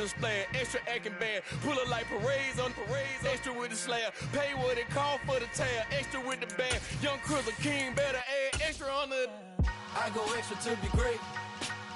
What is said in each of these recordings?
the slayer. Extra acting bad. Pull it like parades on parades. Extra with the slayer. Pay what it call for the tail. Extra with the band. Young Crizzle King better add extra on the. I go extra to be great.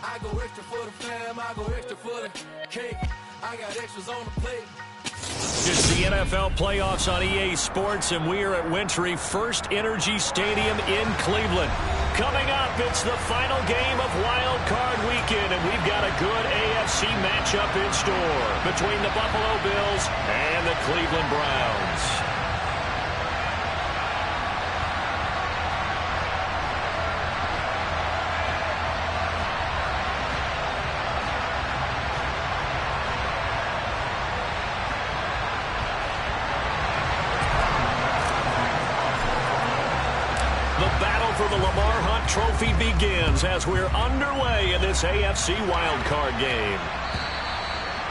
I go extra for the fam. I go extra for the cake. I got extras on the plate. It's the NFL playoffs on EA Sports, and we are at Wintry First Energy Stadium in Cleveland. Coming up, it's the final game of Wild Card Weekend, and we've got a good AFC matchup in store between the Buffalo Bills and the Cleveland Browns. For the Lamar Hunt Trophy begins as we're underway in this AFC wildcard game.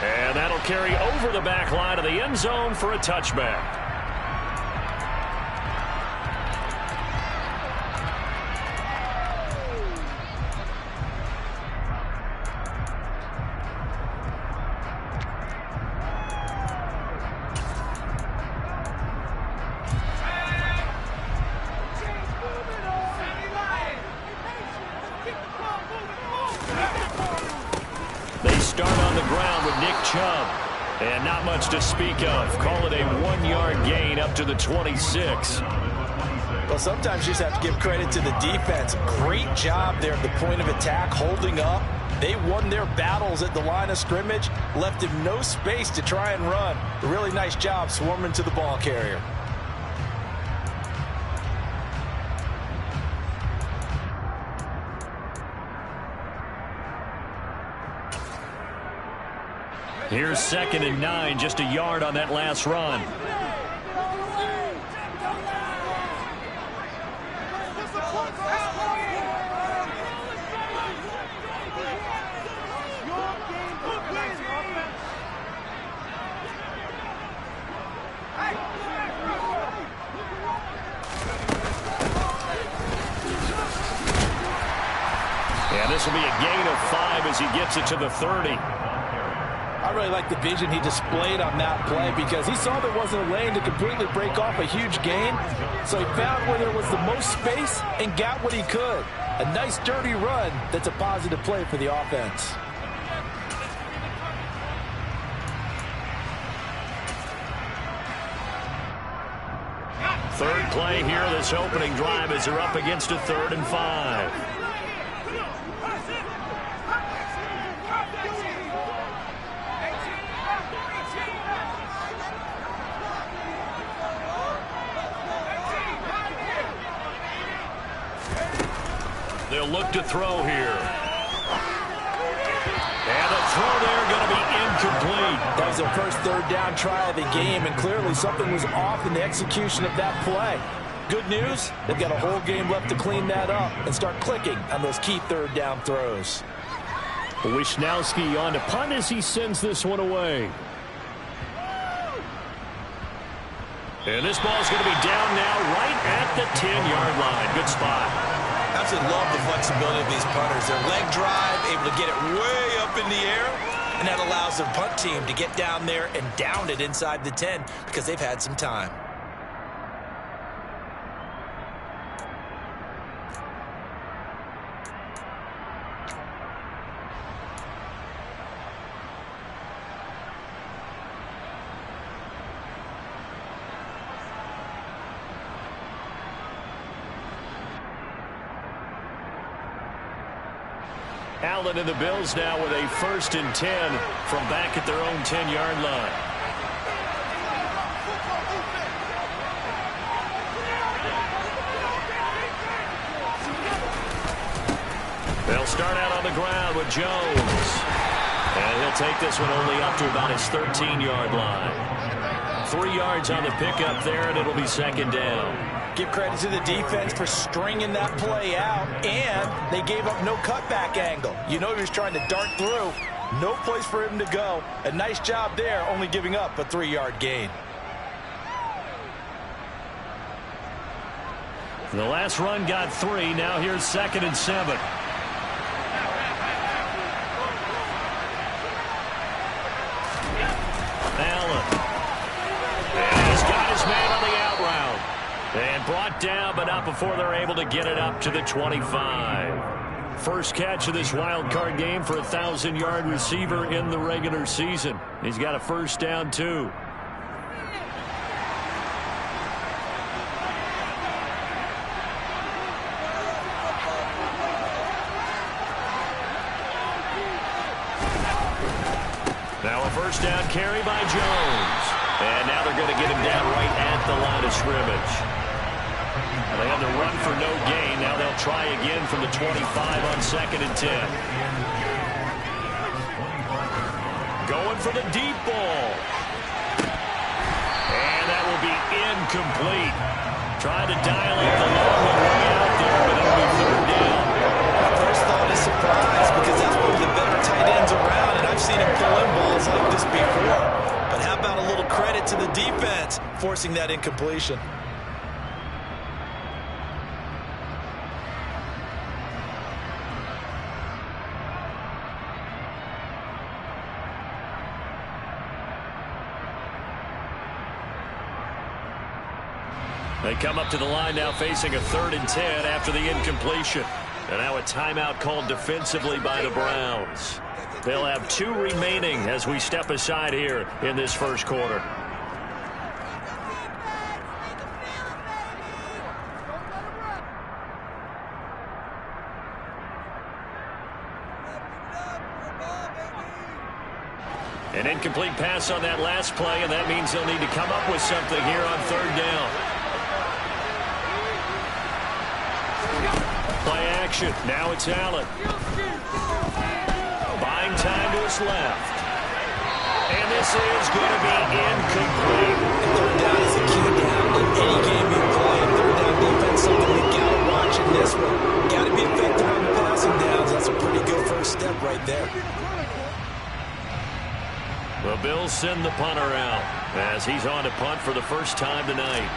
And that'll carry over the back line of the end zone for a touchback. And not much to speak of. Call it a 1-yard gain up to the 26. Well, sometimes you just have to give credit to the defense. Great job there at the point of attack, holding up. They won their battles at the line of scrimmage, left him no space to try and run. A really nice job swarming to the ball carrier. Here's 2nd and 9, just a yard on that last run. And this will be a gain of 5 as he gets it to the 30. I really like the vision he displayed on that play because he saw there wasn't a lane to completely break off a huge gain. So he found where there was the most space and got what he could. A nice dirty run that's a positive play for the offense. Third play here, this opening drive as they're up against a 3rd and 5. They'll look to throw here. And the throw there going to be incomplete. That was their first 3rd down try of the game, and clearly something was off in the execution of that play. Good news, they've got a whole game left to clean that up and start clicking on those key 3rd down throws. Wisnowski on to punt as he sends this one away. And this ball's going to be down now right at the 10-yard line. Good spot. I absolutely love the flexibility of these punters. Their leg drive, able to get it way up in the air, and that allows their punt team to get down there and down it inside the 10 because they've had some time. Allen and the Bills now with a 1st and 10 from back at their own 10-yard line. They'll start out on the ground with Jones. And he'll take this one only up to about his 13-yard line. 3 yards on the pickup there, and it'll be 2nd down. Give credit to the defense for stringing that play out, and they gave up no cutback angle. You know he was trying to dart through. No place for him to go. A nice job there, only giving up a 3-yard gain. The last run got 3. Now here's 2nd and 7. Allen. And he's got his man on the out route. And brought down, but not before they're able to get it up to the 25. First catch of this wild card game for a 1,000-yard receiver in the regular season. He's got a first down, too. Now a first down carry by Jones. And now they're going to get him down right at the line of scrimmage. They had to run for no gain. Now they'll try again from the 25 on 2nd and 10. Going for the deep ball. And that will be incomplete. Trying to dial up the long one way out there, but it'll be 3rd down. My first thought is surprise, because that's one of the better tight ends around, and I've seen him pull in balls like this before. But how about a little credit to the defense forcing that incompletion? They come up to the line now facing a 3rd and 10 after the incompletion. And now a timeout called defensively by the Browns. They'll have 2 remaining as we step aside here in this first quarter. An incomplete pass on that last play, and that means they'll need to come up with something here on 3rd down. Play action. Now it's Allen. Buying time to his left. And this is going to be incomplete. And 3rd down is a key down in any game you play. 3rd down defense, something you got to watch in this one. Got to be effective on the passing downs. That's a pretty good first step right there. The Bills send the punter out as he's on to punt for the first time tonight.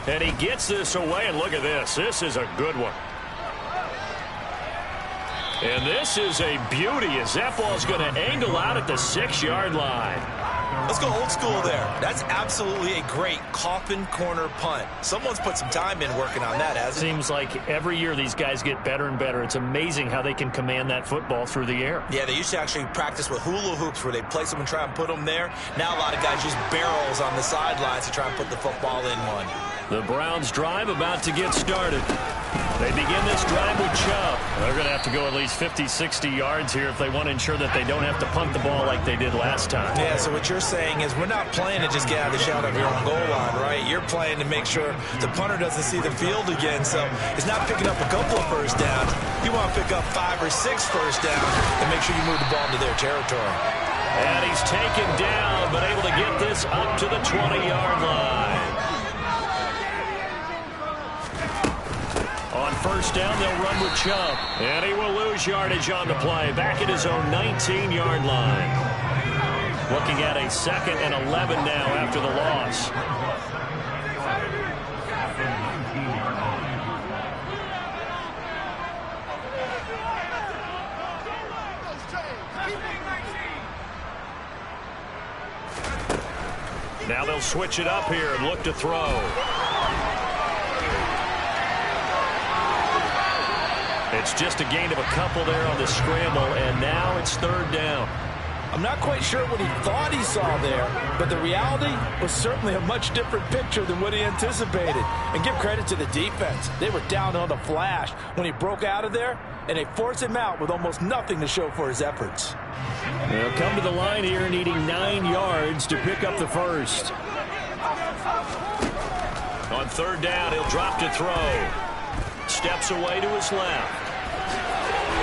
And he gets this away, and look at this. This is a good one. And this is a beauty as that ball is going to angle out at the 6-yard line. Let's go old school there. That's absolutely a great coffin corner punt. Someone's put some time in working on that, hasn't it? Seems like every year these guys get better and better. It's amazing how they can command that football through the air. Yeah, they used to actually practice with hula hoops where they place them and try and put them there. Now a lot of guys use barrels on the sidelines to try and put the football in one. The Browns drive about to get started. They begin this drive with Chubb. They're going to have to go at least 50, 60 yards here if they want to ensure that they don't have to punt the ball like they did last time. Yeah, so what you're saying is we're not playing to just get out of the shot of your own goal line, right? You're playing to make sure the punter doesn't see the field again. So it's not picking up a couple of first downs. You want to pick up 5 or 6 first downs and make sure you move the ball into their territory. And he's taken down, but able to get this up to the 20-yard line. On first down, they'll run with Chubb. And he will lose yardage on the play. Back at his own 19-yard line. Looking at a 2nd and 11 now after the loss. Now they'll switch it up here and look to throw. It's just a gain of a couple there on the scramble, and now it's 3rd down. I'm not quite sure what he thought he saw there, but the reality was certainly a much different picture than what he anticipated. And give credit to the defense. They were down on the flash when he broke out of there, and they forced him out with almost nothing to show for his efforts. They'll come to the line here needing 9 yards to pick up the first. On 3rd down, he'll drop to throw. Steps away to his left.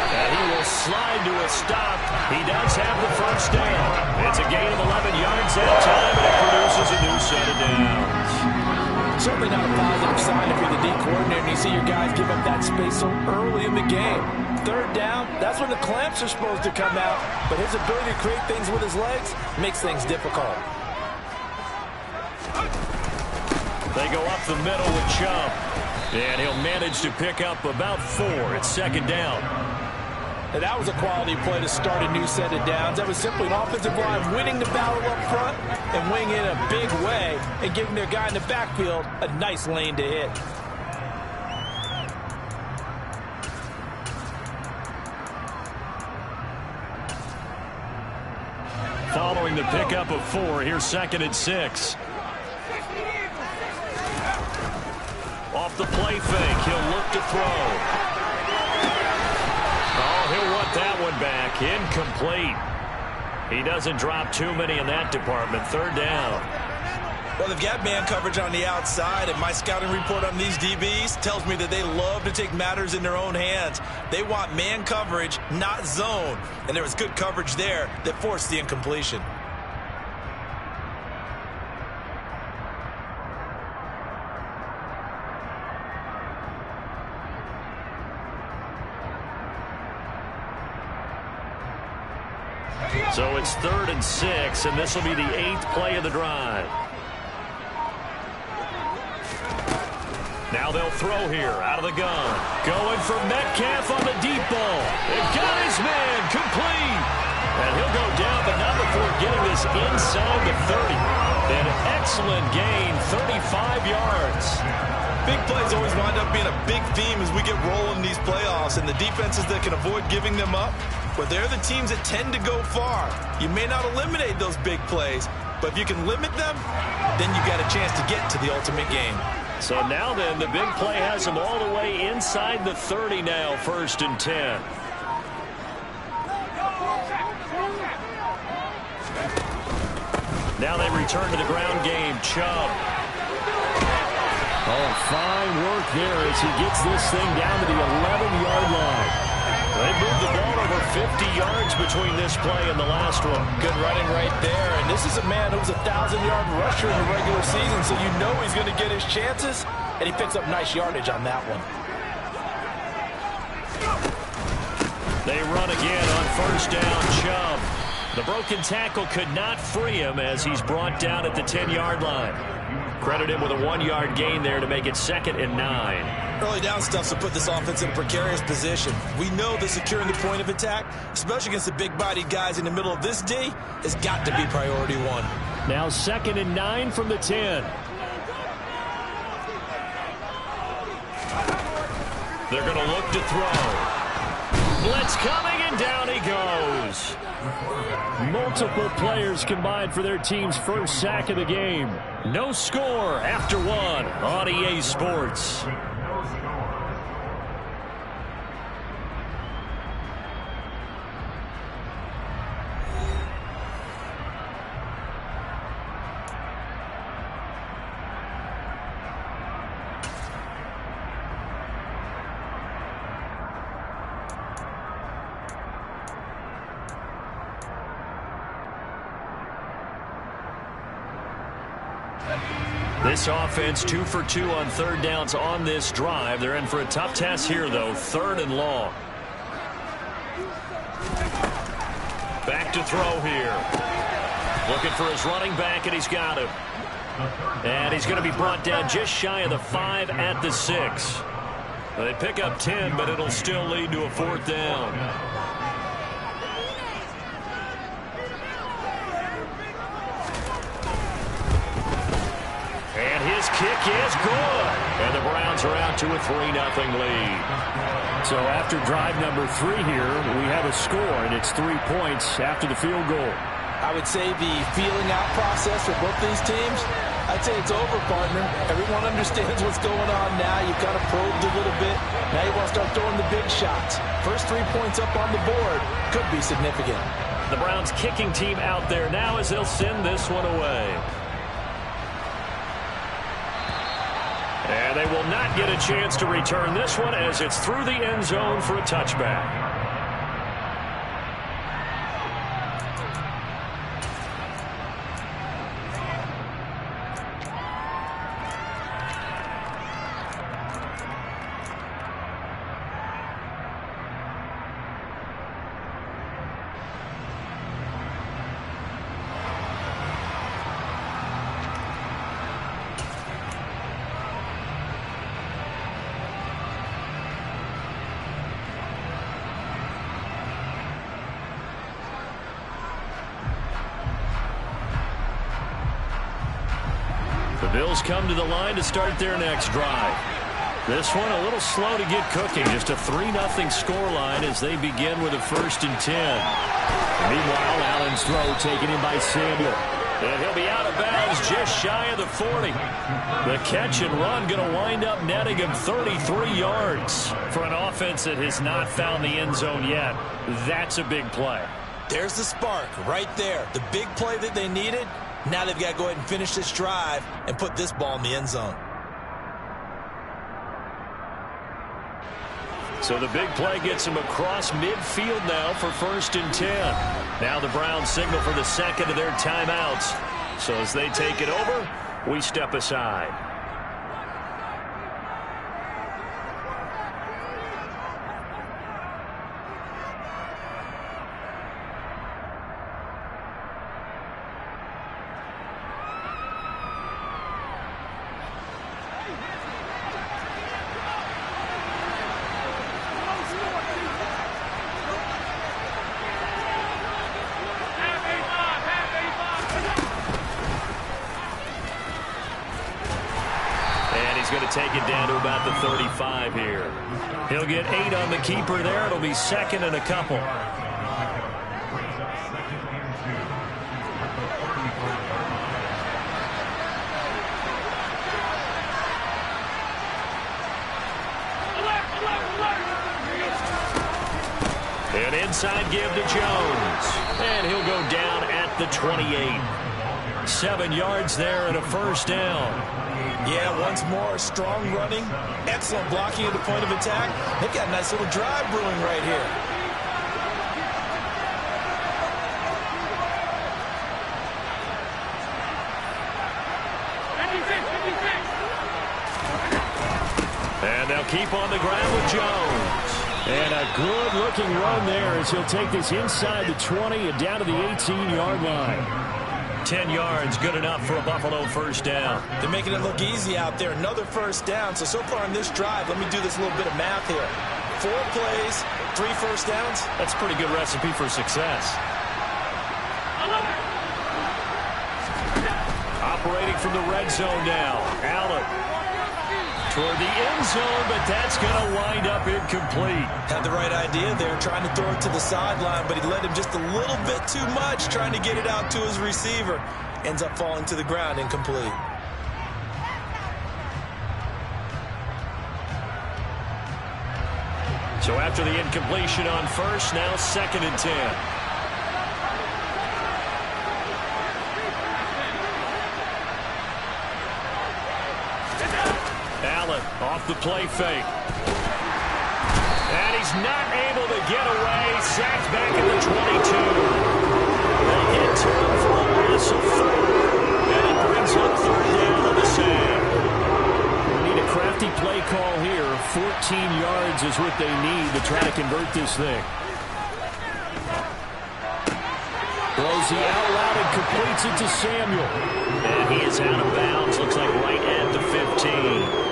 And he will slide to a stop. He does have the first down. It's a gain of 11 yards that time, and it produces a new set of downs. Certainly not a positive sign if you're the D coordinator and you see your guys give up that space so early in the game. 3rd down, that's when the clamps are supposed to come out, but his ability to create things with his legs makes things difficult. They go up the middle with Chubb. And he'll manage to pick up about 4 at 2nd down. And that was a quality play to start a new set of downs. That was simply an offensive line winning the battle up front and winning it in a big way and giving their guy in the backfield a nice lane to hit. Following the pickup of 4, here's 2nd and 6. Off the play fake, he'll look to throw. Oh, he'll want that one back. Incomplete. He doesn't drop too many in that department. 3rd down. Well, they've got man coverage on the outside, and my scouting report on these DBs tells me that they love to take matters in their own hands. They want man coverage, not zone. And there was good coverage there that forced the incompletion. So it's 3rd and 6, and this will be the 8th play of the drive. Now they'll throw here out of the gun. Going for Metcalf on the deep ball. They've got his man complete. And he'll go down, but not before getting this inside the 30. An excellent gain, 35 yards. Big plays always wind up being a big theme as we get rolling these playoffs, and the defenses that can avoid giving them up, well, they're the teams that tend to go far. You may not eliminate those big plays, but if you can limit them, then you got a chance to get to the ultimate game. So now then, the big play has him all the way inside the 30 now, 1st and 10. Now they return to the ground game. Chubb. Oh, fine work there as he gets this thing down to the 11-yard line. They moved the ball over 50 yards between this play and the last one. Good running right there. And this is a man who was a 1,000-yard rusher in the regular season, so you know he's going to get his chances. And he picks up nice yardage on that one. They run again on 1st down. Chubb. The broken tackle could not free him as he's brought down at the 10-yard line. Credit him with a 1-yard gain there to make it 2nd and 9. Early down stuff to put this offense in a precarious position. We know that securing the point of attack, especially against the big-bodied guys in the middle of this D, has got to be priority 1. Now 2nd and 9 from the 10. They're going to look to throw. Blitz coming, and down he goes. Multiple players combined for their team's first sack of the game. No score after 1 on EA Sports. This offense 2 for 2 on 3rd downs on this drive. They're in for a tough test here, though. 3rd and long. Back to throw here. Looking for his running back, and he's got him. And he's going to be brought down just shy of the 5 at the 6. They pick up 10, but it'll still lead to a 4th down. And his kick is good. And the Browns are out to a 3-0 lead. So after drive number 3 here, we have a score, and it's 3 points after the field goal. I would say the feeling out process for both these teams, I'd say it's over, partner. Everyone understands what's going on now. You've kind of probed a little bit. Now you want to start throwing the big shots. First 3 points up on the board could be significant. The Browns kicking team out there now as they'll send this one away. And they will not get a chance to return this one as it's through the end zone for a touchback. The Bills come to the line to start their next drive. This one a little slow to get cooking. Just a 3-0 scoreline as they begin with a 1st and 10. Meanwhile, Allen's throw taken in by Samuel. And he'll be out of bounds just shy of the 40. The catch and run going to wind up netting him 33 yards. For an offense that has not found the end zone yet, that's a big play. There's the spark right there. The big play that they needed. Now they've got to go ahead and finish this drive and put this ball in the end zone. So the big play gets him across midfield now for 1st and 10. Now the Browns signal for the second of their timeouts. So as they take it over, we step aside. Take it down to about the 35 here. He'll get 8 on the keeper there. It'll be 2nd and a couple. An inside give to Jones. And he'll go down at the 28. 7 yards there and a 1st down. Yeah, once more, strong running, excellent blocking at the point of attack. They've got a nice little drive brewing right here. And they'll keep on the ground with Jones. And a good-looking run there as he'll take this inside the 20 and down to the 18-yard line. 10 yards, good enough for a Buffalo 1st down. They're making it look easy out there. Another 1st down. So far in this drive, let me do this little bit of math here. 4 plays, 3 1st downs. That's a pretty good recipe for success. Operating from the red zone now. Allen toward the end zone, but that's going to wind up incomplete. Had the right idea there, trying to throw it to the sideline, but he led him just a little bit too much, trying to get it out to his receiver. Ends up falling to the ground, incomplete. So after the incompletion on 1st, now 2nd and 10. Off the play fake. And he's not able to get away. Sacked back at the 22. They get to him for a loss of 4. And it brings up 3rd down on the sack. We need a crafty play call here. 14 yards is what they need to try to convert this thing. Throws the out route and completes it to Samuel. And he is out of bounds. Looks like right at the 15.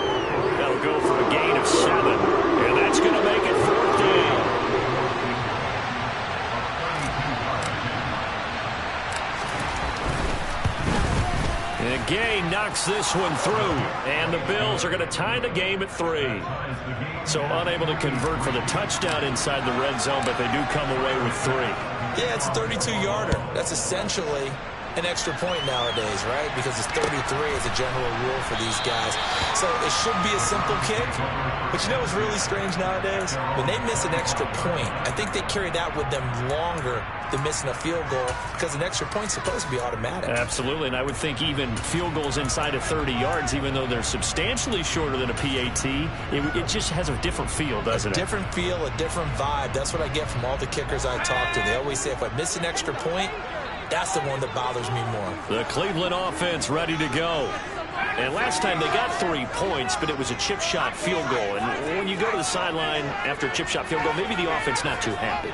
That'll go for a gain of 7. And that's going to make it 4th down. And Gay knocks this one through. And the Bills are going to tie the game at 3. So unable to convert for the touchdown inside the red zone, but they do come away with 3. Yeah, it's a 32-yarder. That's essentially an extra point nowadays, right? Because it's 33 as a general rule for these guys. So it should be a simple kick. But you know what's really strange nowadays? When they miss an extra point, I think they carry that with them longer than missing a field goal because an extra point's supposed to be automatic. Absolutely, and I would think even field goals inside of 30 yards, even though they're substantially shorter than a PAT, it just has a different feel, doesn't it? A different feel, a different vibe. That's what I get from all the kickers I talk to. They always say if I miss an extra point, that's the one that bothers me more. The Cleveland offense ready to go. And last time they got 3 points, but it was a chip shot field goal. And when you go to the sideline after a chip shot field goal, maybe the offense not too happy.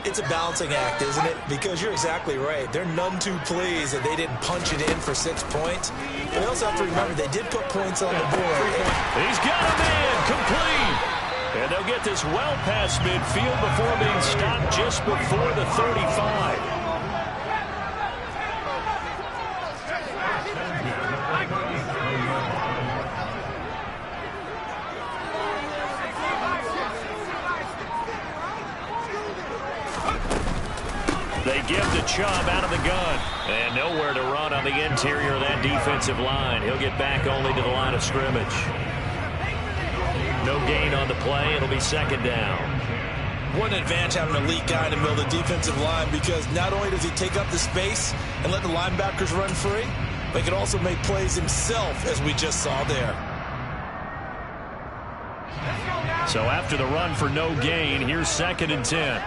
It's a balancing act, isn't it? Because you're exactly right. They're none too pleased that they didn't punch it in for 6 points. But you also have to remember they did put points on the board. He's got a man complete. And they'll get this well past midfield before being stopped just before the 35. They give to Chubb out of the gun. And nowhere to run on the interior of that defensive line. He'll get back only to the line of scrimmage. No gain on the play. It'll be second down. What an advantage having an elite guy in the middle of the defensive line, because not only does he take up the space and let the linebackers run free, but he can also make plays himself, as we just saw there. So after the run for no gain, here's 2nd and 10.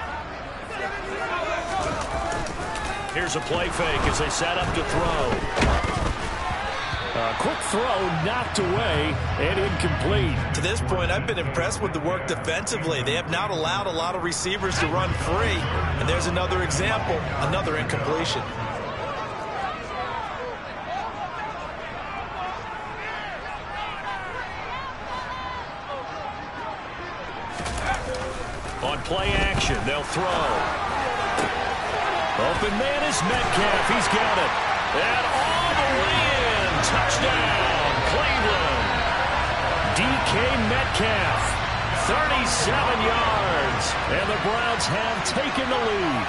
Here's a play fake as they set up to throw. A quick throw knocked away and incomplete. To this point, I've been impressed with the work defensively. They have not allowed a lot of receivers to run free. And there's another example, another incompletion. On play action, they'll throw. Open man is Metcalf. He's got it. And all the way in. Touchdown, Cleveland. DK Metcalf, 37 yards. And the Browns have taken the lead.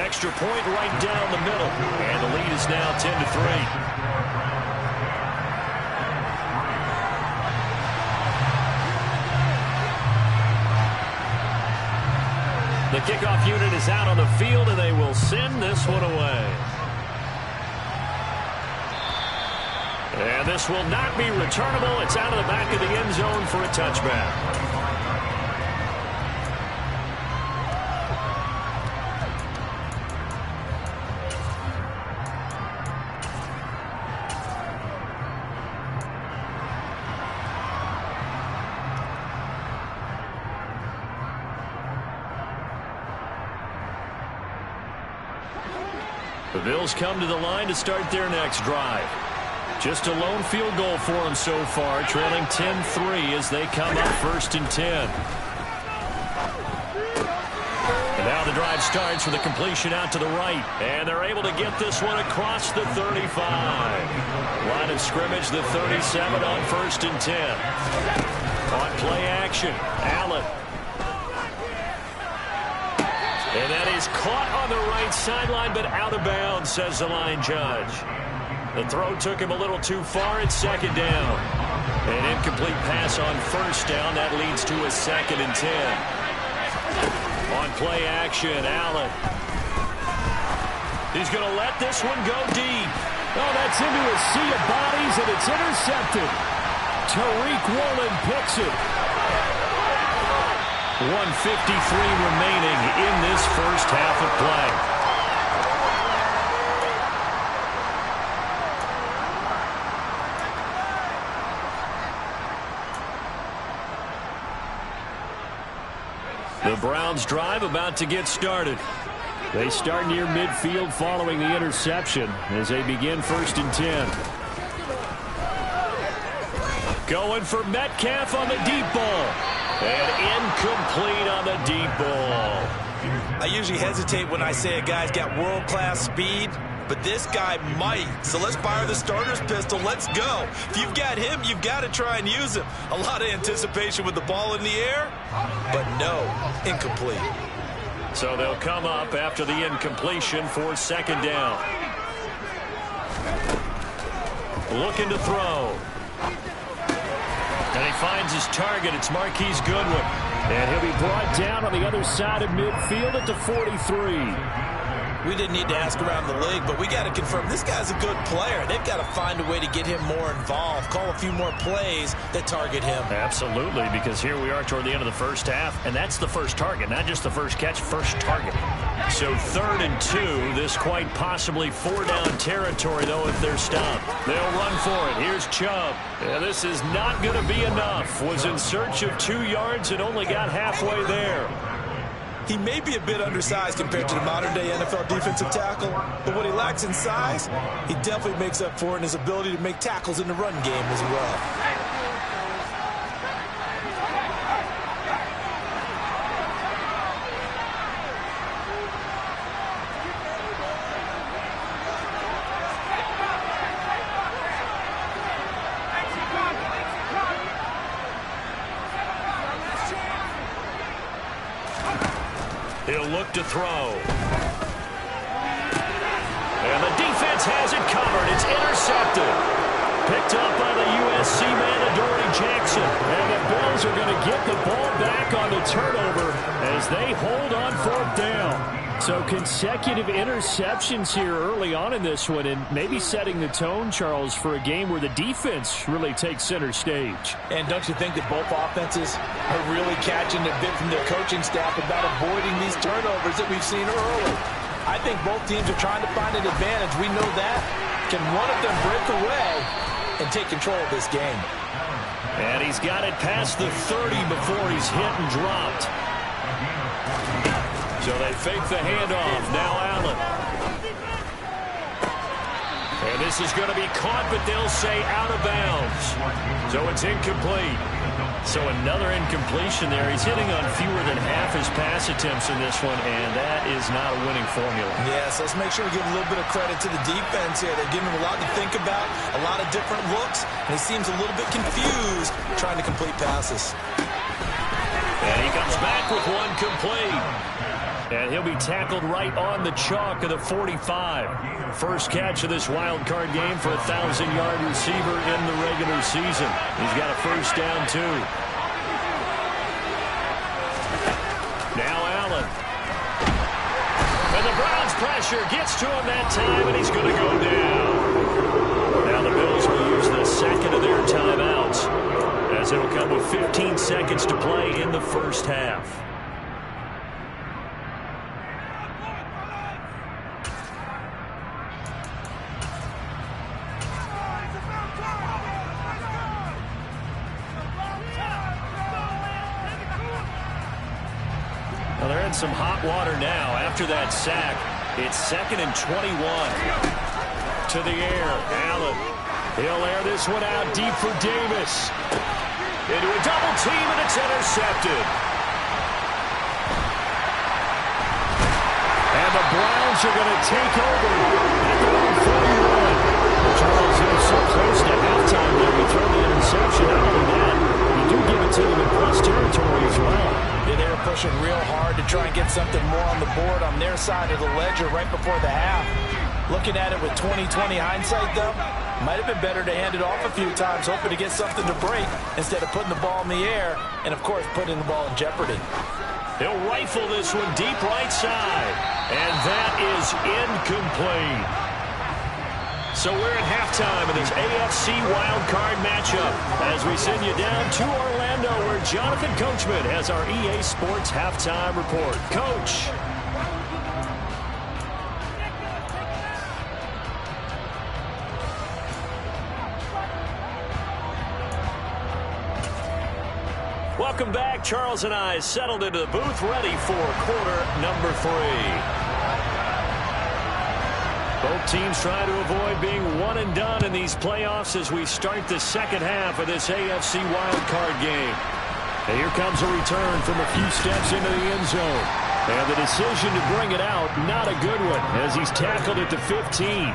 Extra point right down the middle. And the lead is now 10-3. The kickoff unit is out on the field, and they will send this one away. And this will not be returnable. It's out of the back of the end zone for a touchback. The Bills come to the line to start their next drive. Just a lone field goal for them so far, trailing 10-3 as they come up 1st and 10. And now the drive starts with a completion out to the right. And they're able to get this one across the 35. Line of scrimmage, the 37 on 1st and 10. On play action, Allen. And that is caught on the right sideline, but out of bounds, says the line judge. The throw took him a little too far. It's 2nd down. An incomplete pass on 1st down. That leads to a 2nd and 10. On play action, Allen. He's going to let this one go deep. Oh, that's into a sea of bodies, and it's intercepted. Tariq Woolen picks it. 1:53 remaining in this first half of play. The Browns drive about to get started. They start near midfield following the interception as they begin 1st and 10. Going for Metcalf on the deep ball. And incomplete on the deep ball. I usually hesitate when I say a guy's got world-class speed, but this guy might. So let's fire the starter's pistol. Let's go. If you've got him, you've got to try and use him. A lot of anticipation with the ball in the air, but no, incomplete. So they'll come up after the incompletion for 2nd down. Looking to throw. And he finds his target. It's Marquise Goodwin. And he'll be brought down on the other side of midfield at the 43. We didn't need to ask around the league, but we got to confirm this guy's a good player. They've got to find a way to get him more involved, call a few more plays that target him. Absolutely, because here we are toward the end of the first half, and that's the first target, not just the first catch, first target. So 3rd and 2, this quite possibly 4-down territory, though, if they're stopped. They'll run for it. Here's Chubb. Yeah, this is not going to be enough. Was in search of 2 yards and only got halfway there. He may be a bit undersized compared to the modern-day NFL defensive tackle, but what he lacks in size, he definitely makes up for in his ability to make tackles in the run game as well. He'll look to throw. And the defense has it covered. It's intercepted. Picked up by the USC man, Adoree Jackson. And the Bills are going to get the ball back on the turnover as they hold on 4th down. So consecutive interceptions here early on in this one, and maybe setting the tone, Charles, for a game where the defense really takes center stage. And don't you think that both offenses are really catching a bit from their coaching staff about avoiding these turnovers that we've seen early? I think both teams are trying to find an advantage. We know that. Can one of them break away and take control of this game? And he's got it past the 30 before he's hit and dropped. So they fake the handoff. Now Allen. And this is going to be caught, but they'll say out of bounds. So it's incomplete. So another incompletion there. He's hitting on fewer than half his pass attempts in this one, and that is not a winning formula. Yes, let's make sure we give a little bit of credit to the defense here. They're giving him a lot to think about, a lot of different looks, and he seems a little bit confused trying to complete passes. And he comes back with one complete. And he'll be tackled right on the chalk of the 45. First catch of this wild card game for a 1,000-yard receiver in the regular season. He's got a first down, too. Now Allen. And the Browns pressure gets to him that time, and he's going to go down. Now the Bills will use the second of their timeouts, as it'll come with 15 seconds to play in the first half. Well, they're in some hot water now after that sack. It's 2nd and 21. To the air, Allen. He'll air this one out deep for Davis. Into a double team, and it's intercepted. And the Browns are going to take over at their own 41. Charles, they're so close to halftime there. We throw the interception. Not only that, you do give it to them in plus territory as well. Yeah, they were pushing real hard to try and get something more on the board on their side of the ledger right before the half. Looking at it with 20/20 hindsight, though, might have been better to hand it off a few times, hoping to get something to break instead of putting the ball in the air and, of course, putting the ball in jeopardy. He'll rifle this one deep right side, and that is incomplete. So we're at halftime of this AFC wildcard matchup as we send you down to Orlando, where Jonathan Coachman has our EA Sports halftime report. Coach. Welcome back. Charles and I settled into the booth, ready for quarter number 3. Both teams trying to avoid being one and done in these playoffs as we start the second half of this AFC wildcard game. And here comes a return from a few steps into the end zone. And the decision to bring it out, not a good one, as he's tackled at the 15.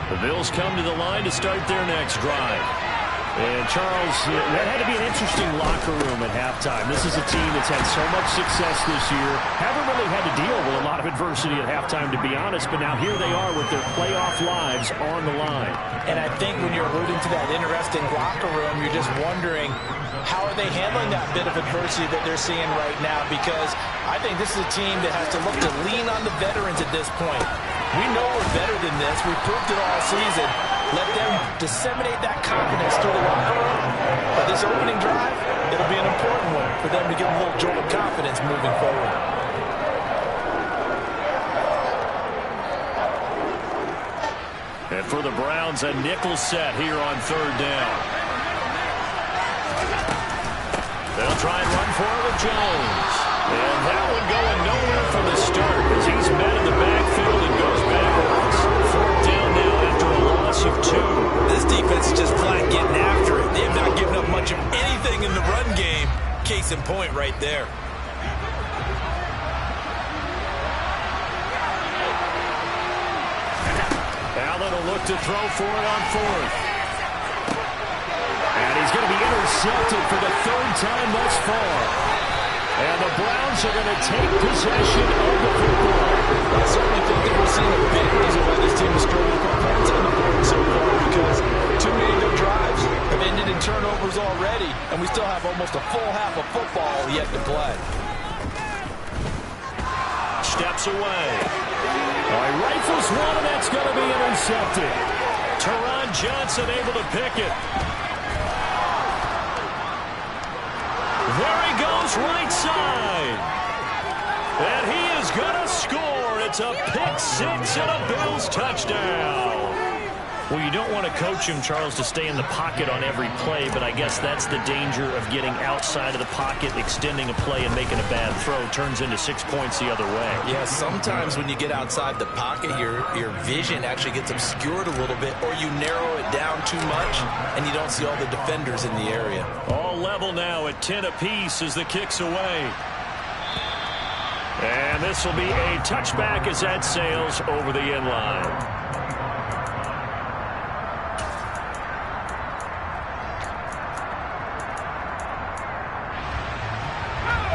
The Bills come to the line to start their next drive. And, Charles, that had to be an interesting locker room at halftime. This is a team that's had so much success this year. Haven't really had to deal with a lot of adversity at halftime, to be honest. But now here they are with their playoff lives on the line. And I think when you're alluding to that interesting locker room, you're just wondering, how are they handling that bit of adversity that they're seeing right now? Because I think this is a team that has to look to lean on the veterans at this point. We know we're better than this. We've proved it all season. Let them disseminate that confidence through the locker room. But this opening drive, it'll be an important one for them to get a little jolt of confidence moving forward. And for the Browns, a nickel set here on third down. They'll try and run for it with Jones. And that one going nowhere from the start as he's met in the backfield and goes backwards. Fourth down now after a loss of 2. This defense is just flat getting after it. They have not given up much of anything Case in point right there. Allen will look to throw for it on fourth. And he's going to be intercepted for the third time thus far. And the Browns are going to take possession of the football. I certainly think that we're seeing a big reason why this team is struggling to put points on the board so far, because too many of their drives have ended in turnovers already, and we still have almost a full half of football yet to play. Steps away. All right, rifles one, and that's going to be intercepted. Teron Johnson able to pick it. There he goes, right side. And he is going to score. It's a pick six and a Bills touchdown. Well, you don't want to coach him, Charles, to stay in the pocket on every play, but I guess that's the danger of getting outside of the pocket, extending a play, and making a bad throw. Turns into 6 points the other way. Yeah, sometimes when you get outside the pocket, your vision actually gets obscured a little bit, or you narrow it down too much, and you don't see all the defenders in the area. All level now at 10 apiece as the kick's away. And this will be a touchback as that sails over the end line.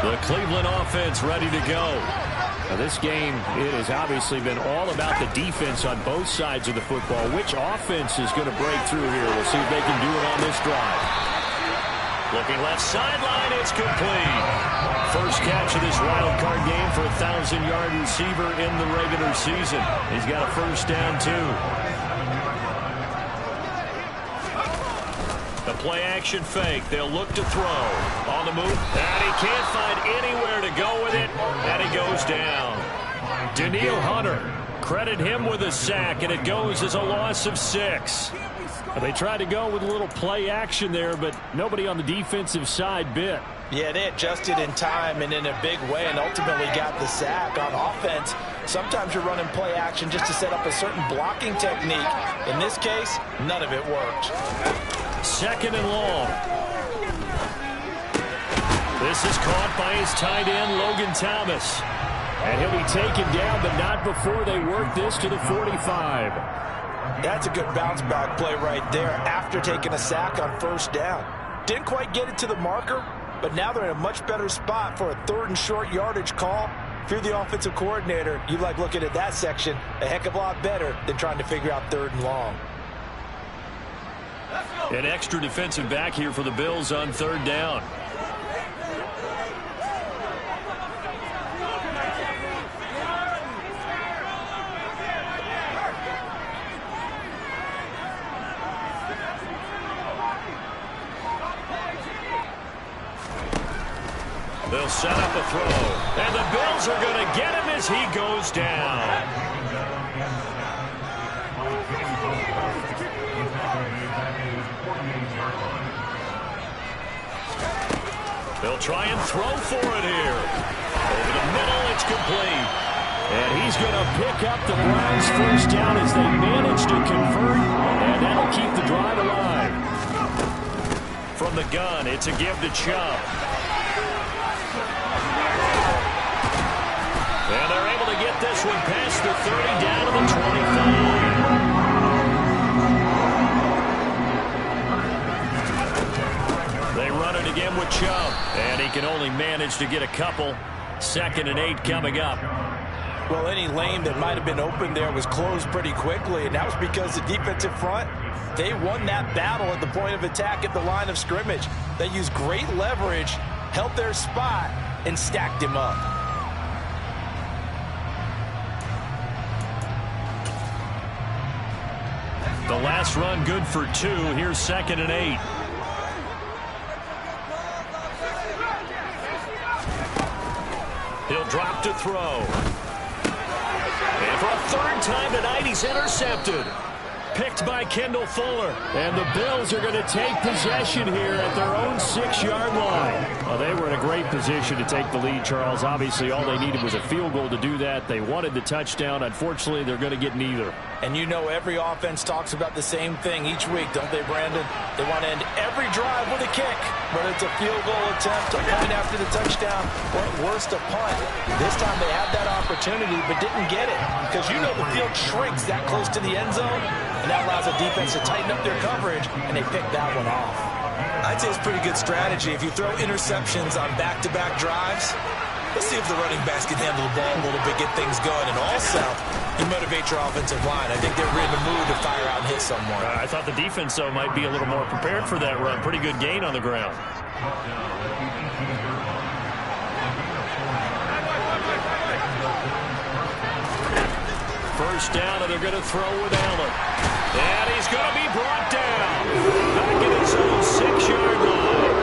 The Cleveland offense ready to go. Now this game, it has obviously been all about the defense on both sides of the football. Which offense is going to break through here? We'll see if they can do it on this drive. Looking left sideline, it's complete. First catch of this wild card game for a 1,000-yard receiver in the regular season. He's got a first down, too. The play-action fake. They'll look to throw. On the move. And he can't find anywhere to go with it. And he goes down. Danielle Hunter. Credit him with a sack, and it goes as a loss of 6. They tried to go with a little play action there, but nobody on the defensive side bit. Yeah, they adjusted in time and in a big way and ultimately got the sack. On offense, sometimes you're running play action just to set up a certain blocking technique. In this case, none of it worked. Second and long. This is caught by his tight end, Logan Thomas. And he'll be taken down, but not before they work this to the 45. That's a good bounce-back play right there after taking a sack on first down. Didn't quite get it to the marker, but now they're in a much better spot for a third and short yardage call. If you're the offensive coordinator, you like looking at that section a heck of a lot better than trying to figure out third and long. An extra defensive back here for the Bills on third down. They'll set up a throw. And the Bills are going to get him as he goes down. They'll try and throw for it here. Over the middle, it's complete. And he's going to pick up the Browns' first down as they manage to convert. And that'll keep the drive alive. From the gun, it's a give to Chubb. And they're able to get this one past the 30 down to the 25. They run it again with Chubb. And he can only manage to get a couple. 2nd and 8 coming up. Well, any lane that might have been open there was closed pretty quickly, and that was because the defensive front, they won that battle at the point of attack at the line of scrimmage. They used great leverage, held their spot, and stacked him up. The last run good for 2. Here's 2nd and 8. He'll drop to throw. And for a third time tonight, he's intercepted. picked by Kendall Fuller. And the Bills are going to take possession here at their own 6-yard line. Well, they were in a great position to take the lead, Charles. Obviously, all they needed was a field goal to do that. They wanted the touchdown. Unfortunately, they're going to get neither. And you know every offense talks about the same thing each week, don't they, Brandon? They want to end every drive with a kick, whether it's a field goal attempt, a point after the touchdown, or at worst a punt. This time they had that opportunity but didn't get it because you know the field shrinks that close to the end zone, and that allows the defense to tighten up their coverage, and they picked that one off. I'd say it's pretty good strategy. If you throw interceptions on back-to-back drives, let's see if the running backs can handle the ball a little bit, get things going, and also you motivate your offensive line. I think they're in the mood to fire out and hit someone. I thought the defense, though, might be a little more prepared for that run. Pretty good gain on the ground. First down, and they're going to throw with Allen. And he's going to be brought down. Back at his own 6-yard line.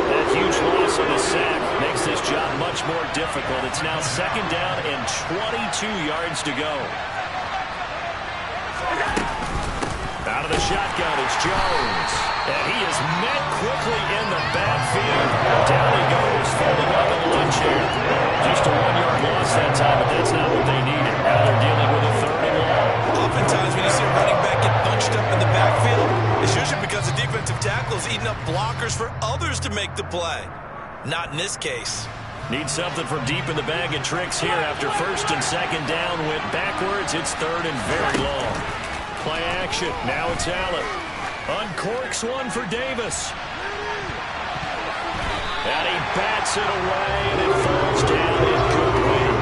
That huge loss on the sack makes this job much more difficult. It's now 2nd down and 22 yards to go. Out of the shotgun, it's Jones. And he is met quickly in the backfield. Down he goes, falling on the lunch here. Just a 1-yard loss that time, but that's not what they needed. Now they're dealing with a 3rd and long. Oftentimes when you see a running back get bunched up in the backfield, it's usually because the defensive tackle is eating up blockers for others to make the play. Not in this case. Need something from deep in the bag of tricks here after 1st and 2nd down. Went backwards. It's 3rd and very long. Play action. Now it's Allen. Uncorks one for Davis. And he bats it away, and it falls down incomplete.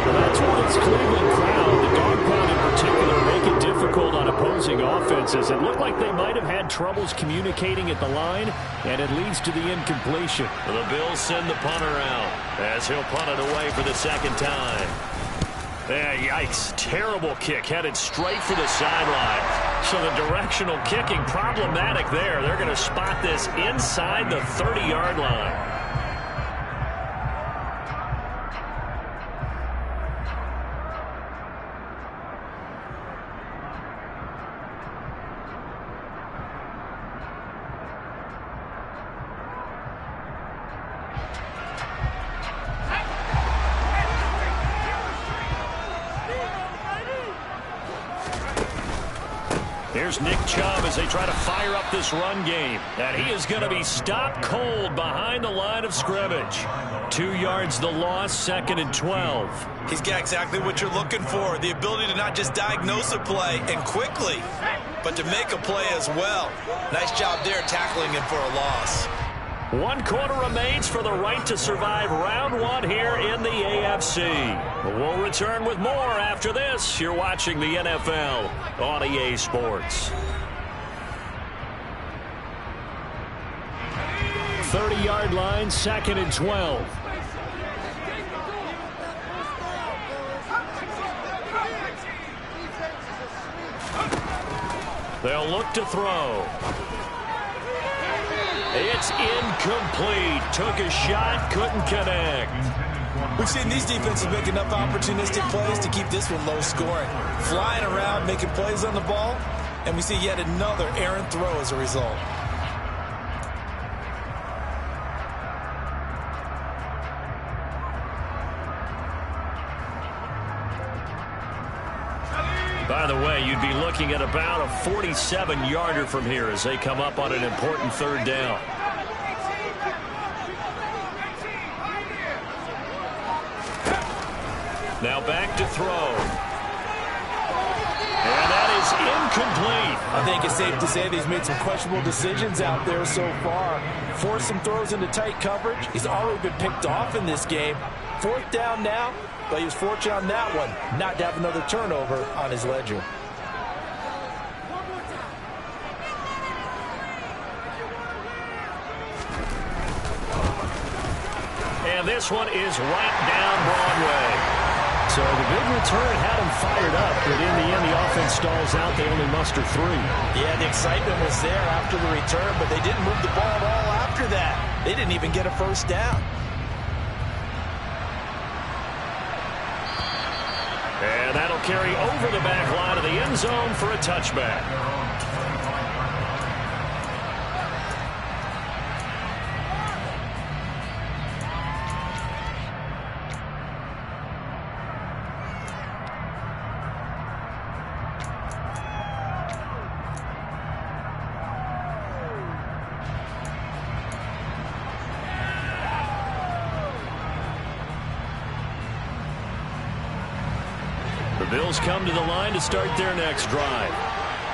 Well, that's what this Cleveland crowd, the dog pound in particular, make it difficult on opposing offenses. It looked like they might have had troubles communicating at the line, and it leads to the incompletion. The Bills send the punter out as he'll punt it away for the 2nd time. Yikes. Terrible kick headed straight for the sideline. So the directional kicking problematic there. They're going to spot this inside the 30-yard line. Here's Nick Chubb as they try to fire up this run game. And he is going to be stopped cold behind the line of scrimmage. 2 yards the loss, 2nd and 12. He's got exactly what you're looking for. The ability to not just diagnose a play and quickly, but to make a play as well. Nice job there tackling him for a loss. 1 quarter remains for the right to survive round 1 here in the AFC. We'll return with more after this. You're watching the NFL on EA Sports. 30-yard line, 2nd and 12. They'll look to throw. It's incomplete. Took a shot, couldn't connect. We've seen these defenses make enough opportunistic plays to keep this one low scoring. Flying around, making plays on the ball, and we see yet another errant throw as a result. By the way, you'd be looking at about a 47-yarder from here as they come up on an important 3rd down. Now back to throw. And that is incomplete. I think it's safe to say that he's made some questionable decisions out there so far. Forced some throws into tight coverage. He's already been picked off in this game. 4th down now. But he was fortunate on that one, not to have another turnover on his ledger. And this one is right down Broadway. So the big return had him fired up, but in the end, the offense stalls out. They only muster 3. Yeah, the excitement was there after the return, but they didn't move the ball at all after that. They didn't even get a 1st down. And that'll They'll carry over the back line of the end zone for a touchback. Bills come to the line to start their next drive.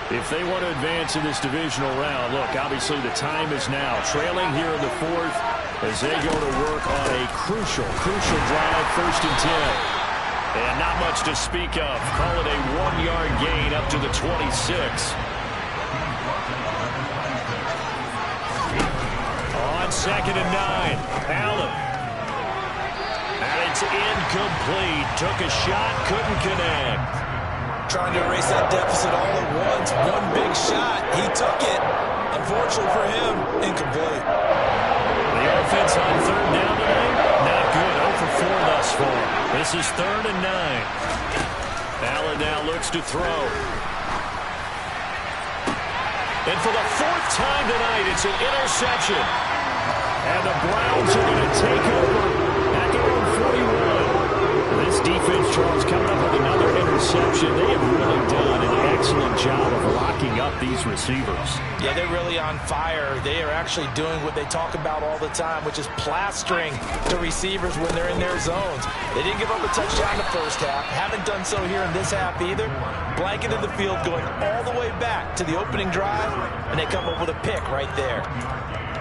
If they want to advance in this divisional round, look, obviously the time is now. Trailing here in the fourth as they go to work on a crucial drive, 1st and 10. And not much to speak of. Call it a 1-yard gain up to the 26. On 2nd and 9, Allen. And it's incomplete. Took a shot, couldn't connect. Trying to erase that deficit all at once. One big shot. He took it. Unfortunately for him, incomplete. The offense on 3rd down tonight, not good. 0 for 4 thus far. This is 3rd and 9. Allen now looks to throw. And for the 4th time tonight, it's an interception. And the Browns are going to take over at their own 41. This defense, Charles, coming up with another interception. They have really done an excellent job of locking up these receivers. Yeah, they're really on fire. They are actually doing what they talk about all the time, which is plastering the receivers when they're in their zones. They didn't give up a touchdown the first half. Haven't done so here in this half either. Blanketed the field going all the way back to the opening drive, and they come up with a pick right there.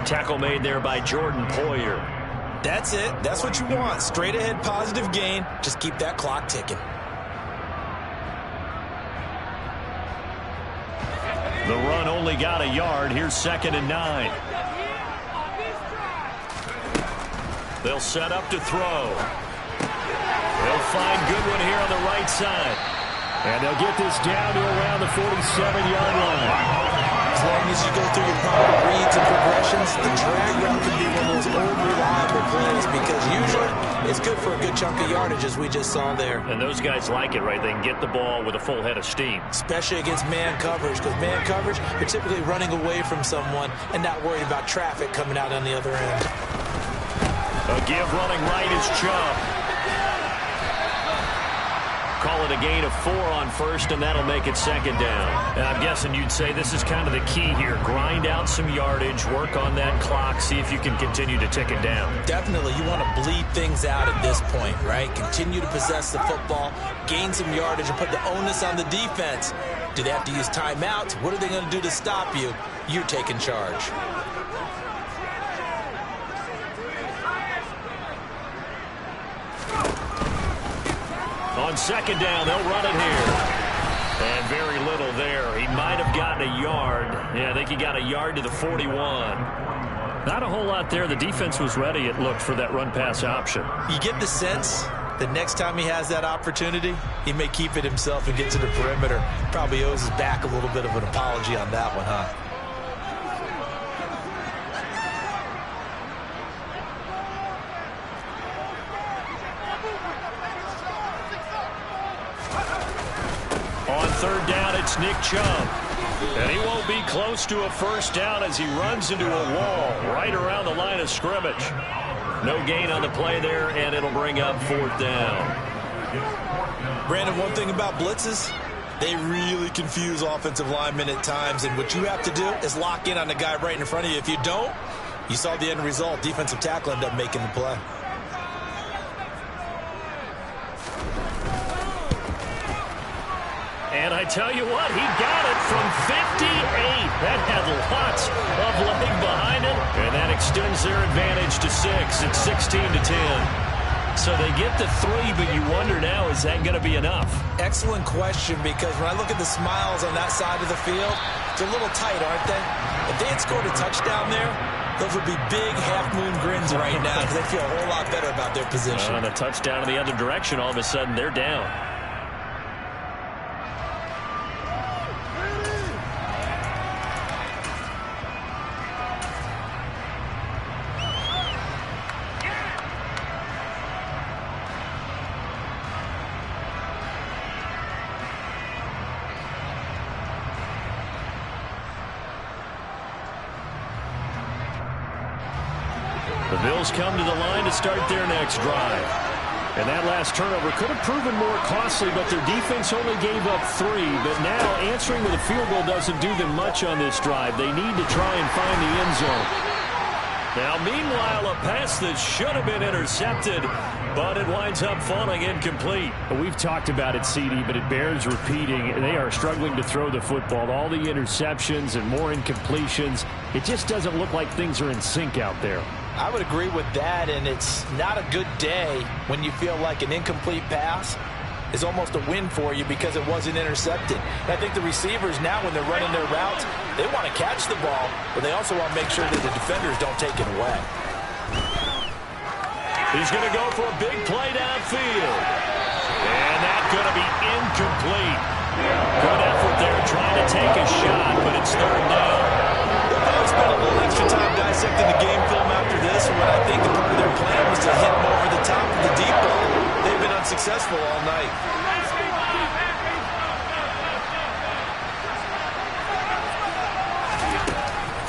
Tackle made there by Jordan Poyer. That's it. That's what you want. Straight ahead positive gain. Just keep that clock ticking. The run only got a yard. Here's 2nd and 9. They'll set up to throw. They'll find Goodwin here on the right side. And they'll get this down to around the 47-yard line. As long as you go through your proper reads and progressions, the drag route can be one of those old reliable plays because usually it's good for a good chunk of yardage, as we just saw there. And those guys like it, right? They can get the ball with a full head of steam. Especially against man coverage, because man coverage, you're typically running away from someone and not worried about traffic coming out on the other end. A give running right is Chubb. Call it a gain of 4 on 1st, and that'll make it 2nd down. And I'm guessing you'd say this is kind of the key here. Grind out some yardage, work on that clock, see if you can continue to tick it down. Definitely. You want to bleed things out at this point, right? Continue to possess the football, gain some yardage, and put the onus on the defense. Do they have to use timeouts? What are they going to do to stop you? You're taking charge. On 2nd down, they'll run it here. And very little there. He might have gotten a yard. Yeah, I think he got a yard to the 41. Not a whole lot there. The defense was ready, it looked, for that run-pass option. You get the sense that next time he has that opportunity, he may keep it himself and get to the perimeter. Probably owes his back a little bit of an apology on that one, huh? On 3rd down, it's Nick Chubb. And he won't be close to a 1st down as he runs into a wall right around the line of scrimmage. No gain on the play there, and it'll bring up 4th down. Brandon, one thing about blitzes, they really confuse offensive linemen at times, and what you have to do is lock in on the guy right in front of you. If you don't, you saw the end result. Defensive tackle ended up making the play. And I tell you what, he got it from 58. That had lots of leg behind it. And that extends their advantage to 6. It's 16-10. So they get the 3, but you wonder now, is that going to be enough? Excellent question, because when I look at the smiles on that side of the field, they're a little tight, aren't they? If they had scored a touchdown there, those would be big half-moon grins right now because they feel a whole lot better about their position. On a touchdown in the other direction, all of a sudden they're down. The Bills come to the line to start their next drive. And that last turnover could have proven more costly, but their defense only gave up 3. But now answering with a field goal doesn't do them much on this drive. They need to try and find the end zone. Now, meanwhile, a pass that should have been intercepted, but it winds up falling incomplete. We've talked about it, CD, but it bears repeating. They are struggling to throw the football. All the interceptions and more incompletions. It just doesn't look like things are in sync out there. I would agree with that, and it's not a good day when you feel like an incomplete pass is almost a win for you because it wasn't intercepted. And I think the receivers now, when they're running their routes, they want to catch the ball, but they also want to make sure that the defenders don't take it away. He's going to go for a big play downfield. And that's going to be incomplete. Good effort there trying to take a shot, but it's third down. They'll probably spend a little extra time dissecting the game film after this, when I think the part of their plan was to hit him over the top of the deep ball. They've been unsuccessful all night.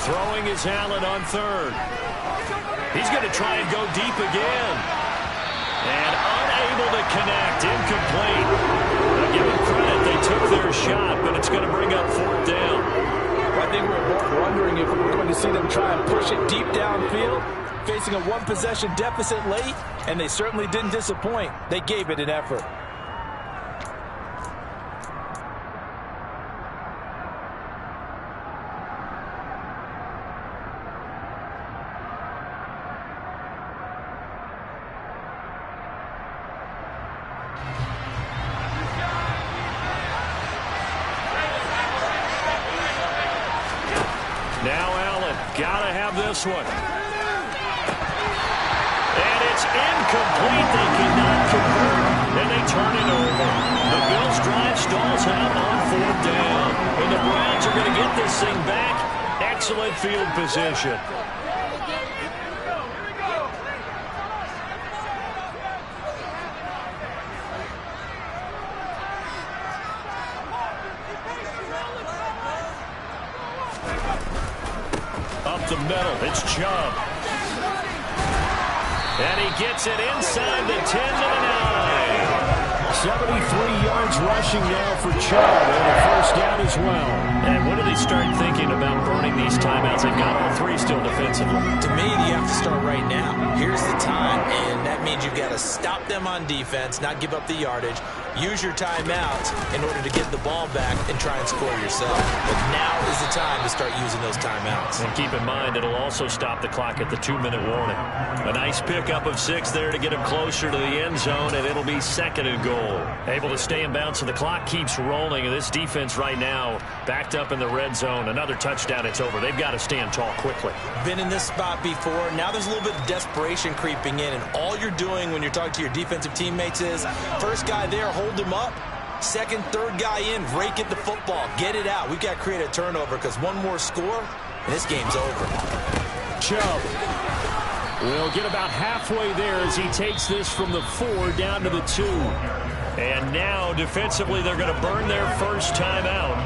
Throwing is Allen on third. He's going to try and go deep again. And unable to connect. Incomplete. Now give them credit. They took their shot, but it's going to bring up fourth down. I think we're both wondering if we're going to see them try and push it deep downfield, facing a one-possession deficit late, and they certainly didn't disappoint. They gave it an effort. Now Allen, gotta have this one. And it's incomplete. They cannot convert, and they turn it over. The Bills drive stalls out on fourth down, and the Browns are going to get this thing back. Excellent field position. Up the middle, it's Chubb. And he gets it inside the 10 to the 9. 73 yards rushing now for Chubb, and a first down as well. And when do they start thinking about burning these timeouts? They've got all 3 still defensively. To me, you have to start right now. Here's the time, and that means you've got to stop them on defense, not give up the yardage. Use your timeouts in order to get the ball back and try and score yourself. But now is the time to start using those timeouts. And keep in mind, it'll also stop the clock at the 2-minute warning. A nice pickup of 6 there to get him closer to the end zone, and it'll be second and goal. Able to stay in bounds, so the clock keeps rolling. And this defense right now backed up in the red zone. Another touchdown, it's over. They've got to stand tall quickly. Been in this spot before. Now there's a little bit of desperation creeping in, and all you're doing when you're talking to your defensive teammates is first guy there, hold him up. Second, third guy in, rake at the football. Get it out. We've got to create a turnover because one more score, and this game's over. Chubb will get about halfway there as he takes this from the 4 down to the 2. And now, defensively, they're going to burn their first timeout.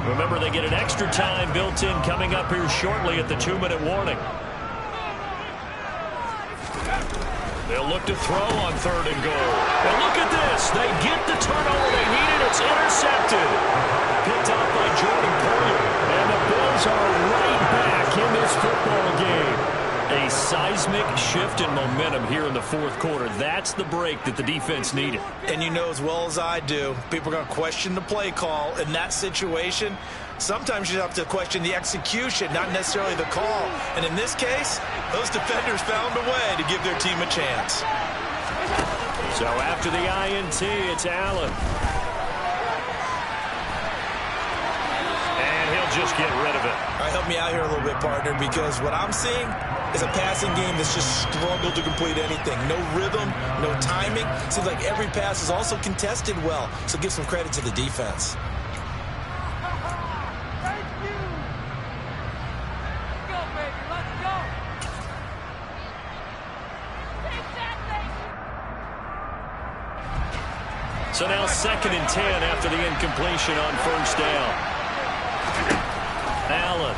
Remember, they get an extra time built in coming up here shortly at the 2-minute warning. They'll look to throw on third and goal. And look at this. They get the turnover they needed. It's intercepted. Picked up by Jordan Poyer. And the Bills are right back in this football game. A seismic shift in momentum here in the fourth quarter. That's the break that the defense needed. And you know as well as I do, people are going to question the play call in that situation. Sometimes you have to question the execution, not necessarily the call. And in this case, those defenders found a way to give their team a chance. So after the INT, it's Allen. And he'll just get rid of it. All right, help me out here a little bit, partner, because what I'm seeing is a passing game that's just struggled to complete anything. No rhythm, no timing. Seems like every pass is also contested well. So give some credit to the defense. So now 2nd and 10 after the incompletion on first down. Allen.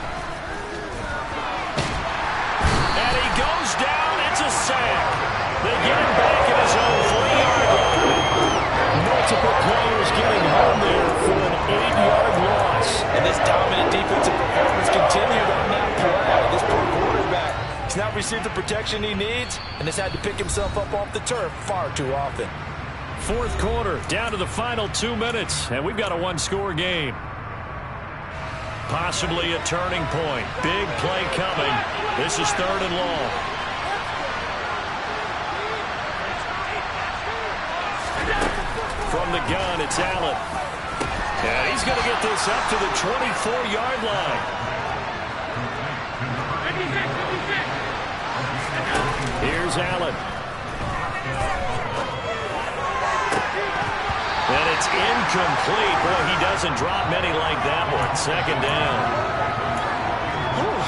And he goes down His dominant defensive performance continued on that play. This poor quarterback, he's not received the protection he needs and has had to pick himself up off the turf far too often. Fourth quarter, down to the final 2 minutes, and we've got a one-score game. Possibly a turning point. Big play coming. This is 3rd and long. From the gun, it's Allen. And he's going to get this up to the 24-yard line. Here's Allen. And it's incomplete. Boy, he doesn't drop many like that one. 2nd down.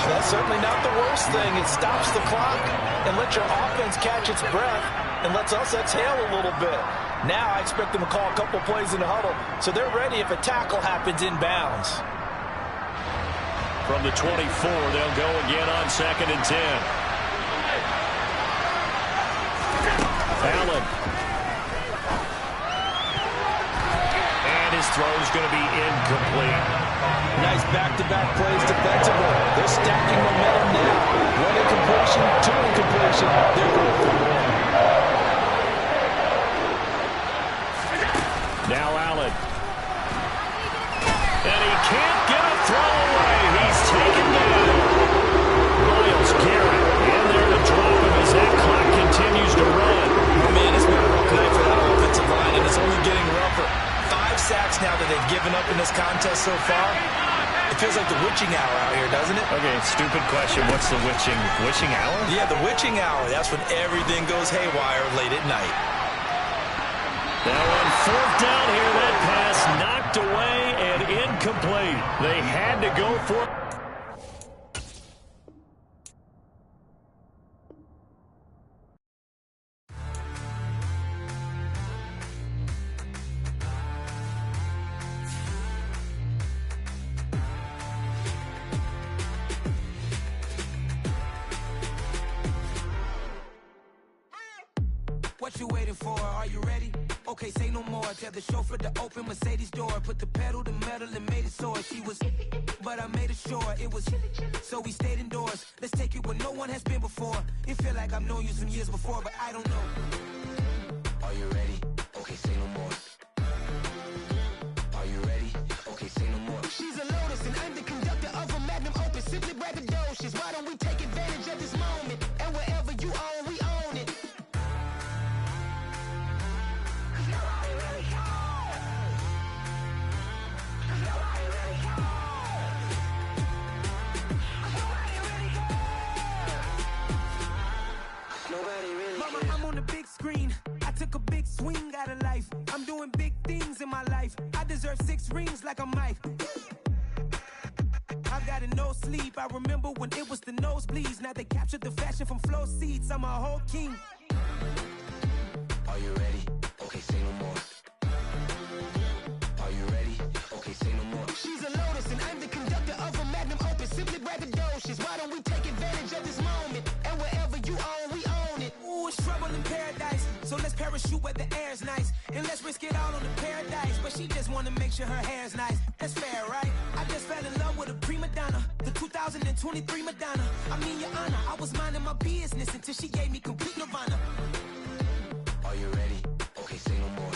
That's certainly not the worst thing. It stops the clock and lets your offense catch its breath and lets us exhale a little bit. Now I expect them to call a couple plays in the huddle, so they're ready if a tackle happens inbounds. From the 24, they'll go again on 2nd and 10. Allen. And his throw's going to be incomplete. Nice back-to-back plays defensively. They're stacking momentum now. 1 incompletion, 2 incompletion. They're going for 1. Now Allen. And he can't get a throw away. He's taken down. Myles Garrett in there to drop him as that clock continues to run. Oh, man, it's been a rough night for that offensive line, and it's only getting rougher. 5 sacks now that they've given up in this contest so far. It feels like the witching hour out here, doesn't it? Okay, stupid question. What's the witching hour? Yeah, the witching hour. That's when everything goes haywire late at night. Now on 4th down here, that pass knocked away and incomplete. They had to go for it. What you waiting for? Are you ready? Okay, say no more. Tell the chauffeur to open Mercedes door. Put the pedal to metal and made it soar. She was, but I made it sure it was. So we stayed indoors. Let's take it where no one has been before. It feel like I've known you some years before, but I don't know. Are you ready? Okay, say no more. Are you ready? Okay, say no more. She's a Lotus and I'm the conductor of a Magnum Opus. Simply braggadocious. Why don't we take advantage of this moment? And wherever you own, we own it. Mama, I'm on the big screen. I took a big swing out of life. I'm doing big things in my life. I deserve 6 rings like a Mike. I've got no sleep. I remember when it was the nosebleeds. Now they captured the fashion from flow seats. I'm a whole king. Are you ready? Okay, say no more. Are you ready? Okay, say no more. She's a Lotus and I'm the conductor of a Magnum Opus. Simply braggadocious. Why don't we take advantage of this moment? And wherever you own, we own it. Ooh, it's trouble in paradise. So let's parachute where the air's nice. And let's risk it all on the paradise. But she just wanna make sure her hair's nice. That's fair, right? I just fell in love with a prima donna. The 2023 Madonna. I mean, your honor, I was minding my business until she gave me complete nirvana. Are you ready? Okay, say no more.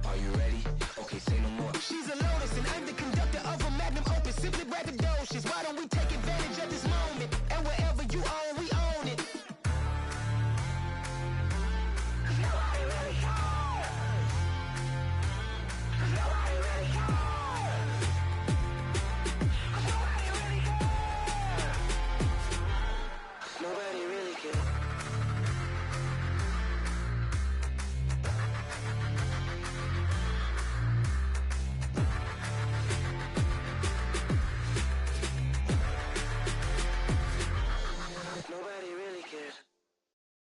Are you ready? Okay, say no more. She's a Lotus and I'm the conductor of a Magnum Opus. Simply braggadocious. Why don't we take advantage of this moment? And wherever you own, we own it. Nobody really cares. Nobody really cares. Nobody really cares. Nobody really cares. Nobody really cares.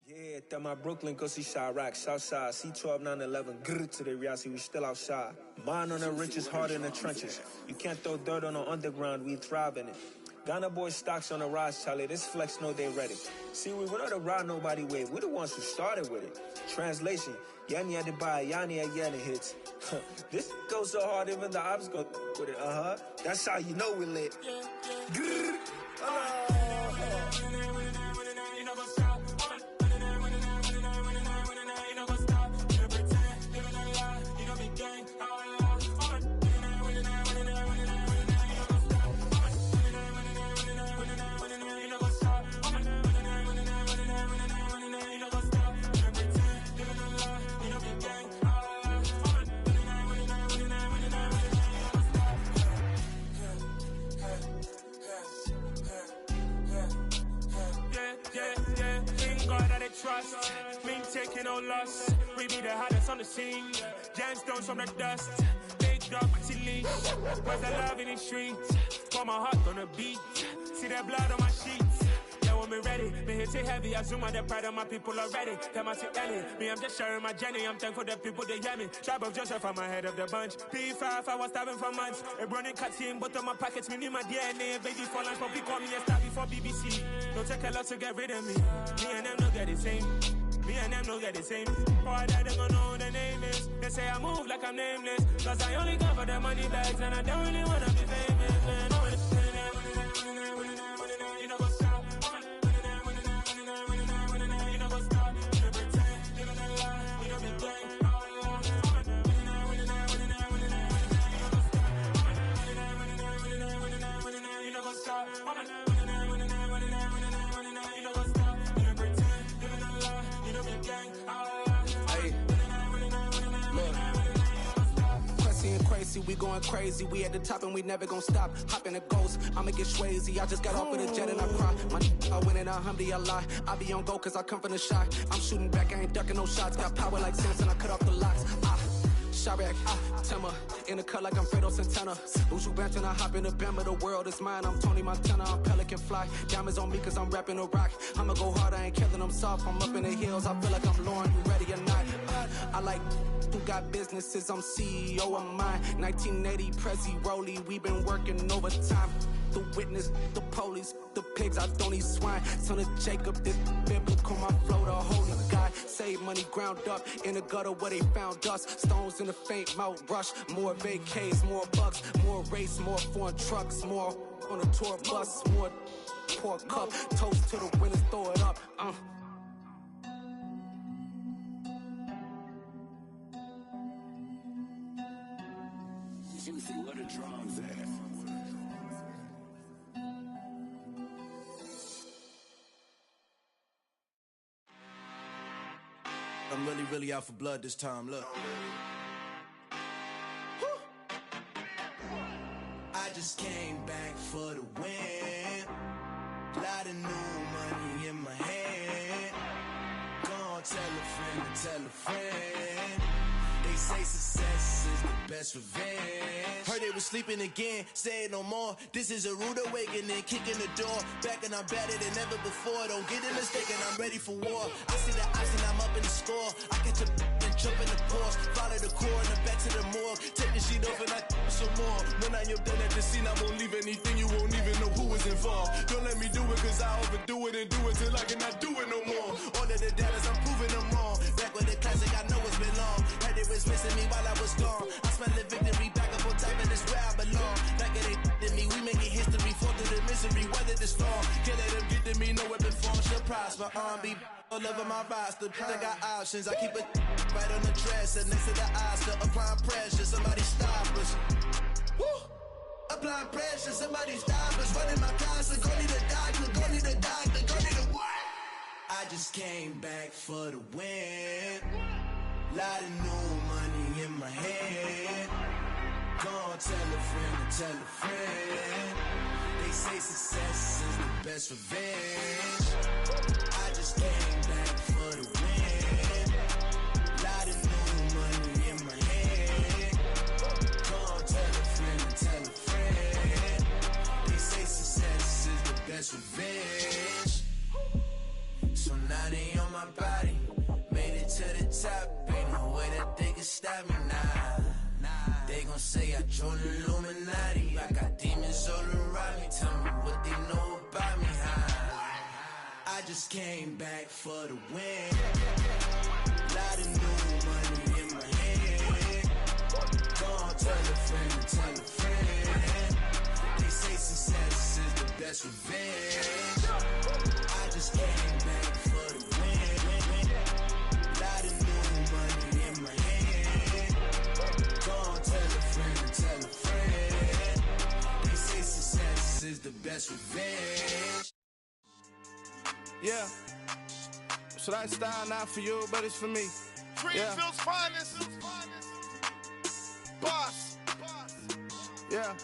Yeah, that my Brooklyn, go see Chirac, Southside, C12, 911, grrr to the reality, we still outside. Mine on the riches, hard in the trenches. You can't throw dirt on the underground, we thrive in it. Ghana boys stocks on the rise, Charlie, this flex know they ready. See, we were not to ride nobody wave, we're the ones who started with it. Translation, Yani had to buy, Yani had yelling hits. This goes so hard, even the ops go with it. That's how you know we lit. Trust, me taking no loss. We be the hottest on the scene. Gemstones from the dust. Big dog, pretty leash. Where's the love in the streets? Pour my heart on the beat. See that blood on my sheets. Yeah, when me ready, me hit it heavy. I zoom out the pride of my people already. Them I see Ellie. Me, I'm just sharing my journey. I'm thankful that people they hear me. Tribe of Joseph, I'm ahead of the bunch. P5, I was starving for months. A running cuts in, but on my pockets, me need my DNA. Baby for lunch, but we call me a star before BBC. Don't take a lot to get rid of me. Me and them don't get the same. Me and them don't get the same. Boy, that they gon' know who the name is. They say I move like I'm nameless. Cause I only come for the money bags. And I don't really wanna be famous, man. You know what's up? You know what's up? You pretend, living a lie. You know be gang. You know what's up? Crazy, we going crazy. We at the top and we never gon' stop. Hop in a ghost, I'ma get swayzy. I just got off with a jet and I cry. I win in a Humvee, I lie. I be on go cause I come from the shot. I'm shooting back, I ain't ducking no shots. Got power like Samson, I cut off the locks. Chirac, Timmer, in the cut like I'm Fredo Santana. Uju Banton, I hop in the Bama, the world is mine. I'm Tony Montana, I'm Pelican Fly. Diamonds on me cause I'm rapping a rock. I'ma go hard, I ain't killing them soft. I'm up in the hills, I feel like I'm Lauren, you ready or not? I like who got businesses, I'm CEO of mine. 1980, Prezi Rolly, we been working overtime. The witness, the police, the pigs, I don't eat swine. Son of Jacob, this biblical, my flow, the holy God. Save money ground up in the gutter where they found us. Stones in the faint mouth rush. More vacays, more bucks, more race, more foreign trucks, more on a tour bus, more pour cup. Toast to the winners, throw it up. Juicy, where the drums at? I'm really out for blood this time, look. I just came back for the win. Lot of new money in my hand. Gonna tell a friend to tell a friend. They say success is the best revenge. Heard they was sleeping again, say it no more. This is a rude awakening, kicking the door. Back and I'm better than ever before. Don't get it mistaken, I'm ready for war. I see the ice and I'm up in the score. I catch a and jump in the course. Follow the core and back to the morgue. Take the sheet off and I some more. When I am done at the scene, I won't leave anything. You won't even know who was involved. Don't let me do it cause I overdo it and do it till I cannot do it no more. All of the doubters, I'm proving them wrong. Back with the classic, I know it's been long. Heard it was missing me while I was gone. I smell the victory back up on top and it's where I belong. Like it ain't to me, we making history. Fall through the misery, weather the storm. Can't let them get to me, no weapon form shall prosper. R&B all over my roster. I got options, I keep it right on the dresser. Next to the Oscar, applying pressure. Somebody stop us. Woo! Applying pressure, somebody stop us. Running my closet, go need a doctor, go need a doctor, go need a what? I just came back for the win. Lot of new money in my hand. Gonna tell a friend to tell a friend. They say success is the best revenge. I just came back for the win. Lot of new money in my hand. Gonna tell a friend to tell a friend. They say success is the best revenge. So now they on my body. Made it to the top. Ain't no way that they can stop me now. They gon' say I joined the Illuminati. I got demons all around me. Tell me what they know about me, huh? I just came back for the win. Lot of new money in my hand. best revenge. Yeah. So that style not for you, but it's for me. Greenfield's finest. Boss. Yeah.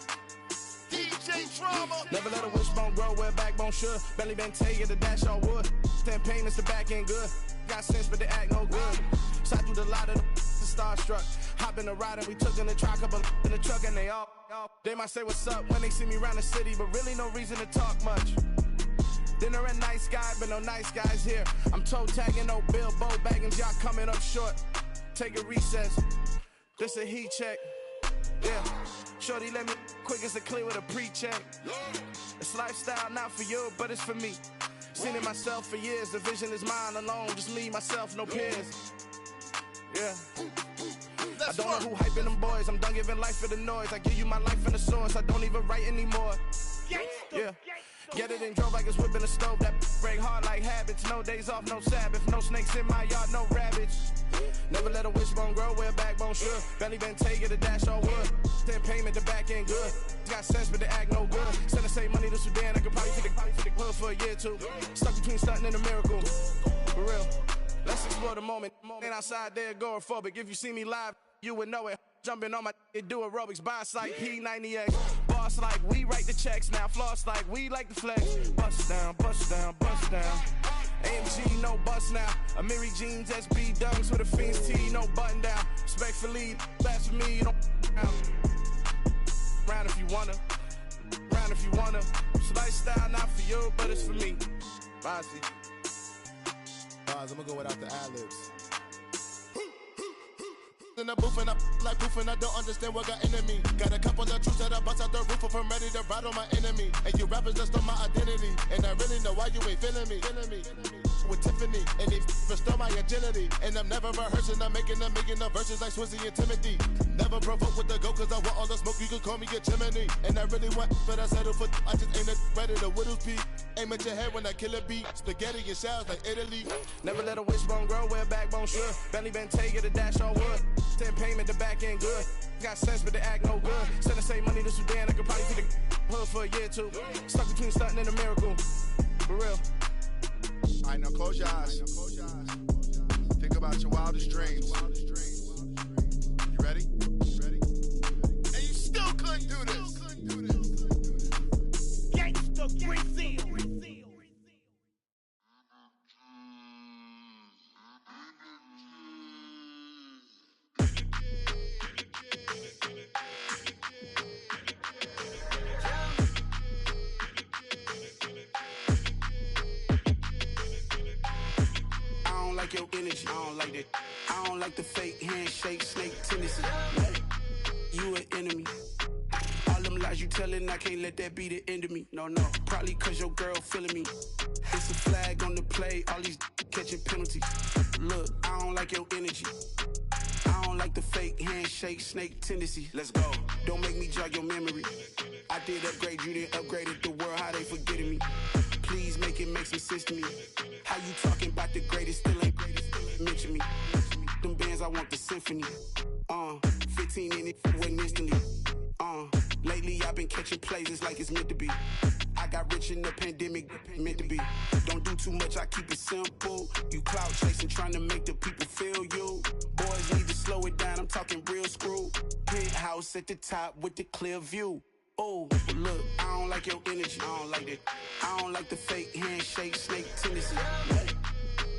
DJ Drama. Never let a wishbone grow where backbone should. Belly been taking the dash all wood. Stand payments, the back end good. Got sense, but they act no good. Side through the lot of the starstruck. Hop in the ride and we took in the truck, couple in the truck and they all. They might say what's up when they see me around the city, but really no reason to talk much. Dinner and nice guy, but no nice guys here. I'm toe tagging, no Bilbo bagging, y'all coming up short. Take a recess. This a heat check. Yeah. Shorty let me quick as a clear with a pre-check. It's lifestyle not for you, but it's for me. Seen it myself for years. The vision is mine alone. Just me, myself, no peers. Yeah. I don't know who hyping them boys. I'm done giving life for the noise. I give you my life in the source. I don't even write anymore. Yeah. Get it and drove like it's whipping a stove. That break hard like habits. No days off, no Sabbath. No snakes in my yard, no rabbits. Never let a wishbone grow where backbone should. Belly been taking the dash all wood. Then payment, the back end good. Got sense, but they act no good. Send the same money to Sudan. I could probably take the hood for a year or two. Stuck between stunting and a miracle. For real. Let's explore the moment. Ain't outside there agoraphobic. If you see me live, you would know it. Jumping on my do aerobics. Boss like P90X. Boss like we write the checks now. Floss like we like the flex. Bust down, bust down, bust down. AMG, no bust now. Amiri jeans, SB dunks with a Fiends T, no button down. Respectfully, that's for me, you don't round if you wanna. Round if you wanna. It's lifestyle not for you, but it's for me. Bossy. I'm gonna go without the ad-libs. In the booth and I like proof and I don't understand what got into me. Got a couple of truths that I bust out the roof if I'm ready to ride on my enemy. And you rappers just stole my identity. And I really know why you ain't feeling me. With Tiffany, and they restore my agility. And I'm never rehearsing, I'm making a million of verses like Swizzy and Timothy. Never provoke with the go, cause I want all the smoke, you can call me a chimney. And I really want, but I settle for, I just ain't ready to whittles peak. Aim at your head when I kill a beat. Spaghetti and shells like Italy. Never let a wishbone grow where backbone should. Belly been taking the dash all wood. Then payment, the back end good. Got sense, but they act no good. Send the same money to Sudan, I could probably take the hood for a year or two. Stuck between stunting and a miracle. For real. Alright, now close your eyes. Think about your wildest dreams. You ready? And you still couldn't do this. Gangsta Brazil. Your energy, I don't like that. I don't like the fake handshake, snake tendency. You an enemy. All them lies you telling, I can't let that be the end of me. No, probably cause your girl feeling me. It's a flag on the play, all these catching penalties. Look, I don't like your energy. I don't like the fake handshake, snake tendency. Let's go. Don't make me jog your memory. I did upgrade, you didn't upgrade it. The world, how they forgetting me. Please make it make some sense to me. How you talking about the greatest, still ain't greatest, still ain't mention me. Them bands, I want the symphony. 15 in it, wasn't instantly. Lately I've been catching plays, it's like it's meant to be. I got rich in the pandemic, meant to be. Don't do too much, I keep it simple. You clout chasing, trying to make the people feel you. Boys need to slow it down, I'm talking real screw. Penthouse at the top with the clear view. Oh, look, I don't like your energy, I don't like that. I don't like the fake handshake, snake tendency.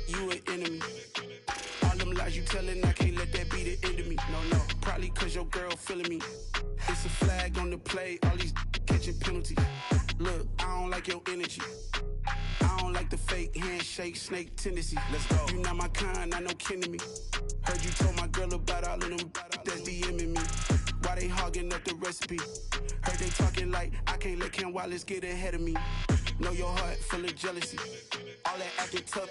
You an enemy. All them lies you telling, I can't let that be the end of me. No, probably cause your girl feeling me. It's a flag on the play, all these catching penalties. Look, I don't like your energy. I don't like the fake handshake, snake tendency. Let's go. You not my kind, I know kin to me. Heard you told my girl about all of them that's DMing me. Why they hogging up the recipe? Heard they talking like I can't let Ken Wallace get ahead of me. Know your heart full of jealousy. All that acting tough,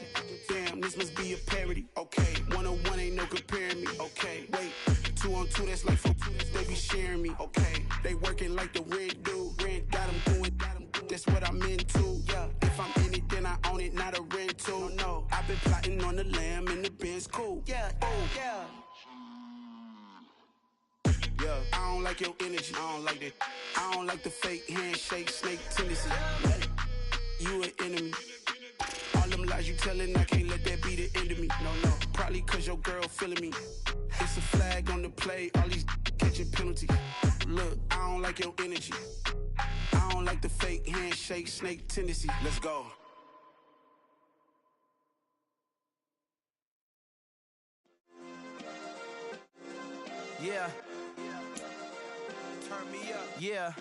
damn, this must be a parody. Okay, 1-on-1 ain't no comparing me. Okay, wait, 2-on-2, that's like 4-2, they be sharing me. Okay, they working like the red dude. Red got them doing, that's what I'm into. Yeah, if I'm in it, then I own it, not a rental. No, I've been plotting on the lamb and the Benz cool. Yeah, oh, yeah. I don't like your energy. energy. I don't like that. I don't like the fake handshake, snake tendency. You an enemy. All them lies you telling, I can't let that be the end of me. No, probably cause your girl feeling me. It's a flag on the play, all these catching penalties. Look, I don't like your energy. I don't like the fake handshake, snake tendency. Let's go. Yeah. Turn me up. Yeah.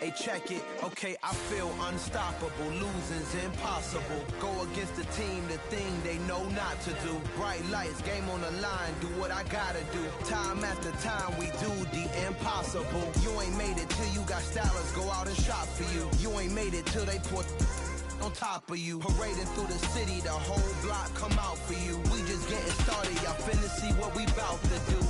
Hey, check it. Okay, I feel unstoppable. Losing's impossible. Go against the team, the thing they know not to do. Bright lights, game on the line. Do what I gotta do. Time after time, we do the impossible. You ain't made it till you got stylists go out and shop for you. You ain't made it till they put on top of you. Parading through the city, the whole block come out for you. We just getting started, y'all finna see what we bout to do.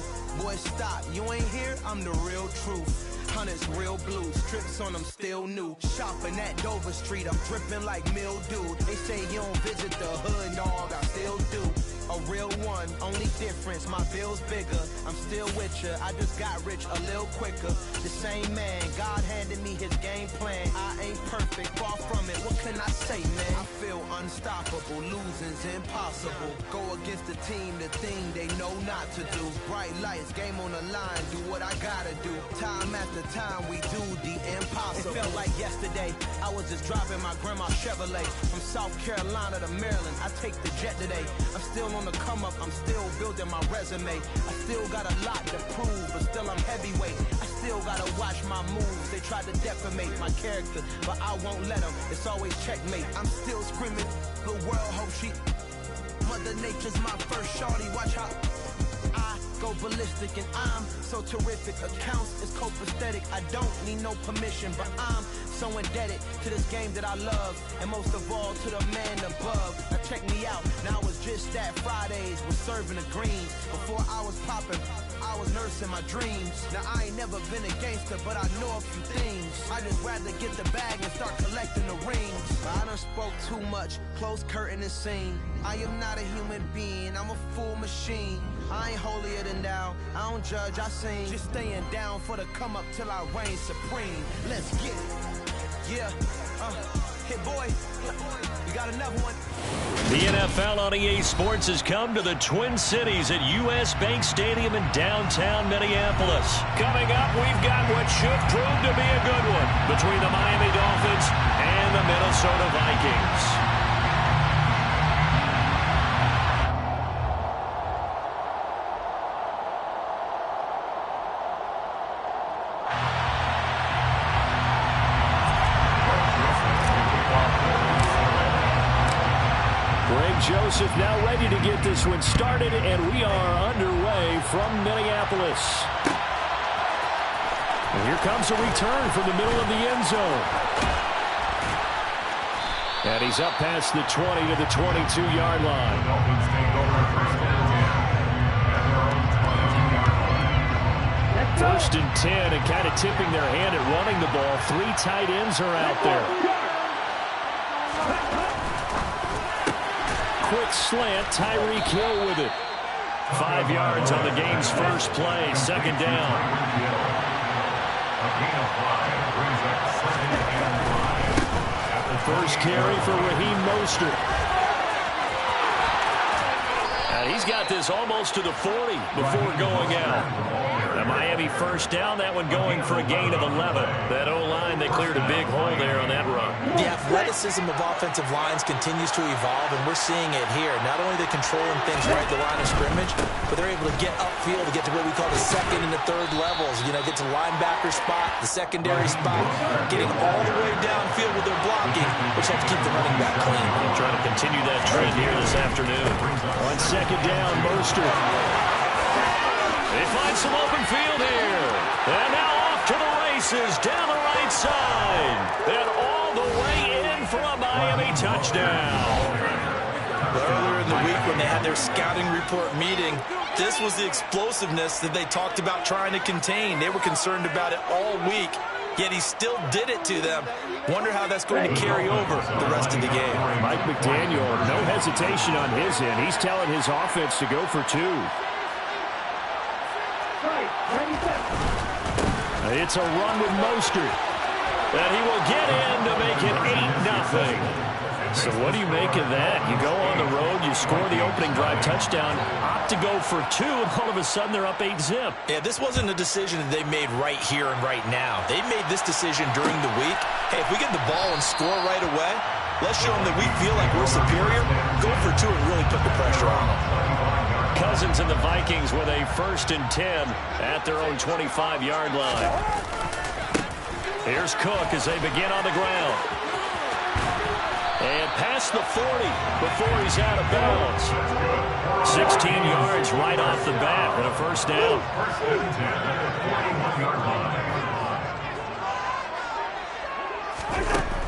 Boy, stop, you ain't here, I'm the real truth. Hunters, real blues, strips on them still new. Shopping at Dover Street, I'm dripping like mildew. They say you don't visit the hood, dog, I still do. A real one, only difference, my bill's bigger. I'm still with ya, I just got rich a little quicker. The same man, God handed me his game plan. I ain't perfect, far from it, what can I say, man? I feel unstoppable, losing's impossible. Go against the team, the thing they know not to do. Bright lights, game on the line, do what I gotta do. Time after time, we do the impossible. It felt like yesterday, I was just driving my grandma's Chevrolet. From South Carolina to Maryland, I take the jet today. I'm still on the come up, I'm still building my resume. I still got a lot to prove, but still I'm heavyweight. I still gotta watch my moves. They tried to defamate my character, but I won't let them. It's always checkmate. I'm still screaming, the world hope she. Mother Nature's my first shorty, watch how I go ballistic and I'm so terrific. Accounts is copacetic, I don't need no permission, but I'm so indebted to this game that I love, and most of all to the man above. Now check me out, now it's just that Fridays was serving the greens. Before I was popping, I was nursing my dreams. Now I ain't never been a gangster, but I know a few things. I just rather get the bag and start collecting the rings. But I done spoke too much, close curtain and scene. I am not a human being, I'm a full machine. I ain't holier than thou, I don't judge, I sing. Just staying down for the come up till I reign supreme. Let's get it. Yeah, hit boy, you got another one. The NFL on EA Sports has come to the Twin Cities at US Bank Stadium in downtown Minneapolis. Coming up, we've got what should prove to be a good one between the Miami Dolphins and the Minnesota Vikings. Joseph now ready to get this one started, and we are underway from Minneapolis. And here comes a return from the middle of the end zone. And he's up past the 20 to the 22-yard line. First and 10, and kind of tipping their hand at running the ball. 3 tight ends are out there. Quick slant, Tyreek Hill with it. 5 yards on the game's first play, second down. First carry for Raheem Mostert. And he's got this almost to the 40 before going out. The Miami first down, that one going for a gain of 11. That O-line, they cleared a big hole there on that run. The athleticism of offensive lines continues to evolve, and we're seeing it here. Not only are they controlling things right at the line of scrimmage, but they're able to get upfield to get to what we call the second and the third levels. You know, get to linebacker spot, the secondary spot, getting all the way downfield with their blocking, which helps keep the running back clean. They'll try to continue that trend here this afternoon. On second down, Mostert. They find some open field here. And now off to the races down the right side. And all the way in for a Miami touchdown. Earlier in the week when they had their scouting report meeting, this was the explosiveness that they talked about trying to contain. They were concerned about it all week, yet he still did it to them. Wonder how that's going to carry over the rest of the game. Mike McDaniel, no hesitation on his end. He's telling his offense to go for 2. It's a run with Mostert. And he will get in to make it 8-0. So what do you make of that? You go on the road, you score the opening drive touchdown, opt to go for 2, and all of a sudden they're up 8-zip. Yeah, this wasn't a decision that they made right here and right now. They made this decision during the week. Hey, if we get the ball and score right away, let's show them that we feel like we're superior. Go for 2 and really put the pressure on them. Cousins and the Vikings with a 1st and 10 at their own 25-yard line. Here's Cook as they begin on the ground. And past the 40 before he's out of bounds. 16 yards right off the bat and a 1st down.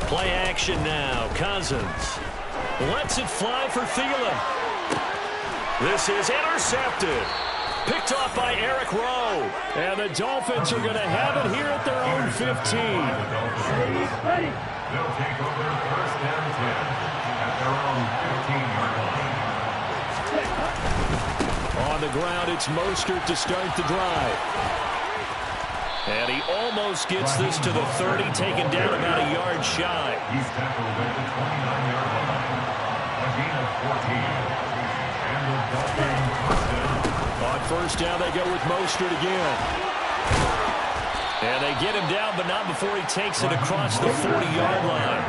Play action now. Cousins lets it fly for Thielen. This is intercepted. Picked off by Eric Rowe. And the Dolphins are going to have it here at their own 15. They'll take over 1st and 10 at their own 15-yard line. On the ground, it's Mostert to start the drive. And he almost gets this to the 30, taken down about a yard shy. He's tackled at the 29-yard line. A gain of 14. And the Dolphins 1st down. On 1st down, they go with Mostert again. And they get him down, but not before he takes it across the 40-yard line.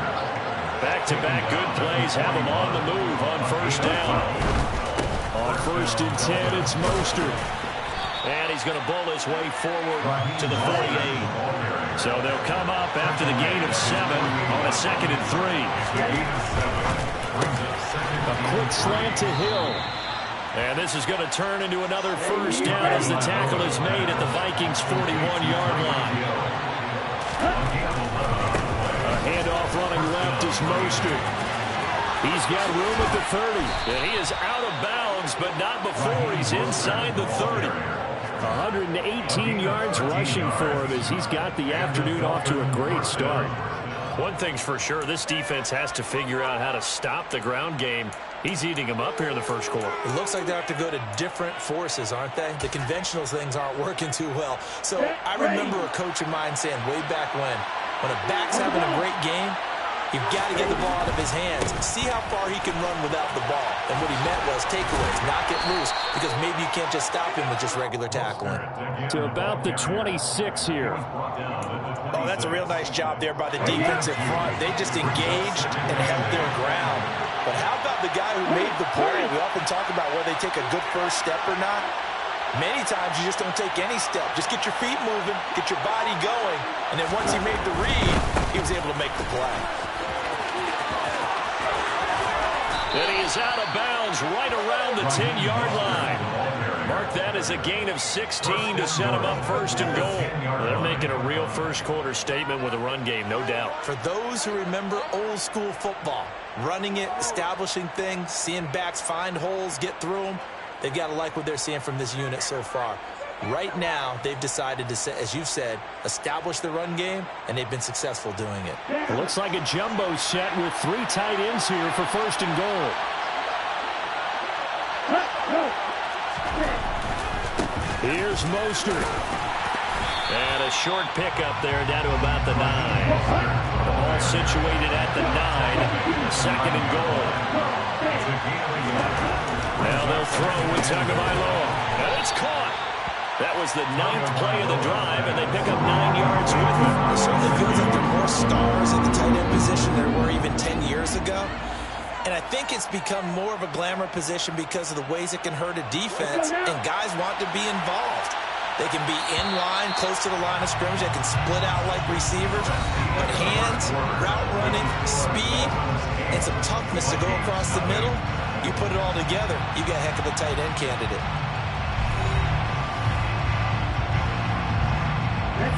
Back-to-back good plays have him on the move on 1st down. On 1st and 10, it's Mostert. And he's going to bull his way forward to the 48. So they'll come up after the gain of 7 on a 2nd and 3. A quick slant to Hill. And this is going to turn into another 1st down as the tackle is made at the Vikings' 41-yard line. A handoff running left is Mostert. He's got room at the 30. And he is out of bounds, but not before he's inside the 30. 118 yards rushing for him as he's got the afternoon off to a great start. One thing's for sure, this defense has to figure out how to stop the ground game. He's eating them up here in the 1st quarter. It looks like they have to go to different forces, aren't they? The conventional things aren't working too well. So I remember a coach of mine saying way back when a back's having a great game, you've got to get the ball out of his hands. See how far he can run without the ball. And what he meant was takeaways, knock it loose, because maybe you can't just stop him with just regular tackling. To about the 26 here. Oh, that's a real nice job there by the defensive front. They just engaged and held their ground. But how about the guy who made the play? We often talk about whether they take a good 1st step or not. Many times you just don't take any step. Just get your feet moving, get your body going, and then once he made the read, he was able to make the play. And he is out of bounds right around the 10-yard line. Mark that as a gain of 16 to set him up 1st and goal. They're making a real 1st quarter statement with a run game, no doubt. For those who remember old school football, running it, establishing things, seeing backs find holes, get through them, they've got to like what they're seeing from this unit so far. Right now, they've decided to, as you've said, establish the run game, and they've been successful doing it. It looks like a jumbo set with 3 tight ends here for 1st and goal. Here's Mostert. And a short pickup there down to about the 9. The ball situated at the 9. 2nd and goal. Now they'll throw with Tagovailoa. And it's caught. That was the 9th play of the drive, and they pick up 9 yards with it. It certainly feels like there are more stars at the tight end position than there were even 10 years ago. And I think it's become more of a glamour position because of the ways it can hurt a defense, and guys want to be involved. They can be in line, close to the line of scrimmage. They can split out like receivers. But hands, route running, speed, and some toughness to go across the middle, you put it all together, you got a heck of a tight end candidate.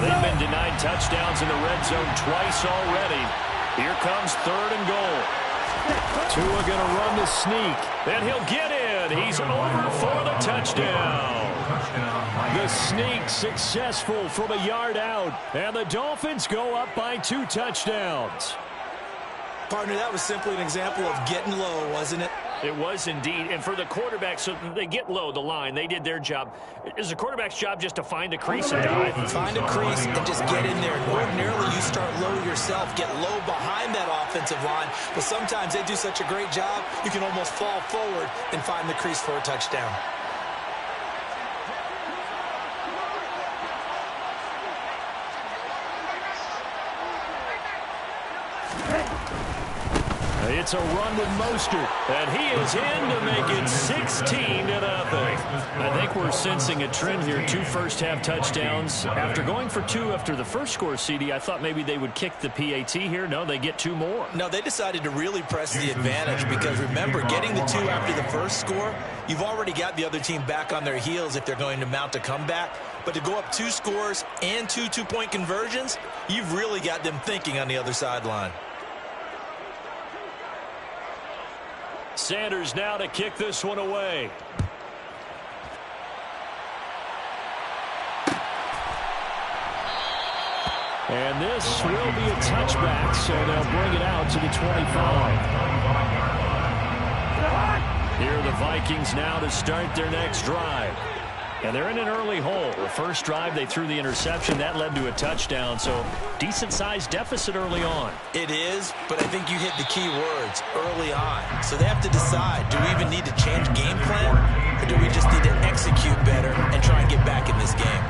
They've been denied touchdowns in the red zone twice already. Here comes 3rd and goal. Tua going to run the sneak, and he'll get in. He's over for the touchdown. The sneak successful from a yard out, and the Dolphins go up by 2 touchdowns. Partner, that was simply an example of getting low, wasn't it? It was indeed. And for the quarterback, so they get low the line. They did their job. Is the quarterback's job just to find a crease and dive? Find a crease and just get in there. Ordinarily, you start low yourself, get low behind that offensive line. But sometimes they do such a great job, you can almost fall forward and find the crease for a touchdown. It's a run with Mostert, and he is in to make it 16-0. I think we're sensing a trend here. 2 first-half touchdowns. After going for 2 after the first score, CD, I thought maybe they would kick the PAT here. No, they get 2 more. No, they decided to really press the advantage because, remember, getting the 2 after the first score, you've already got the other team back on their heels if they're going to mount a comeback. But to go up 2 scores and 2 two-point conversions, you've really got them thinking on the other sideline. Sanders now to kick this one away. And this will be a touchback, so they'll bring it out to the 25. Here are the Vikings now to start their next drive. And they're in an early hole. The first drive, they threw the interception. That led to a touchdown, so decent-sized deficit early on. It is, but I think you hit the key words, early on. So they have to decide, do we even need to change game plan, or do we just need to execute better and try and get back in this game?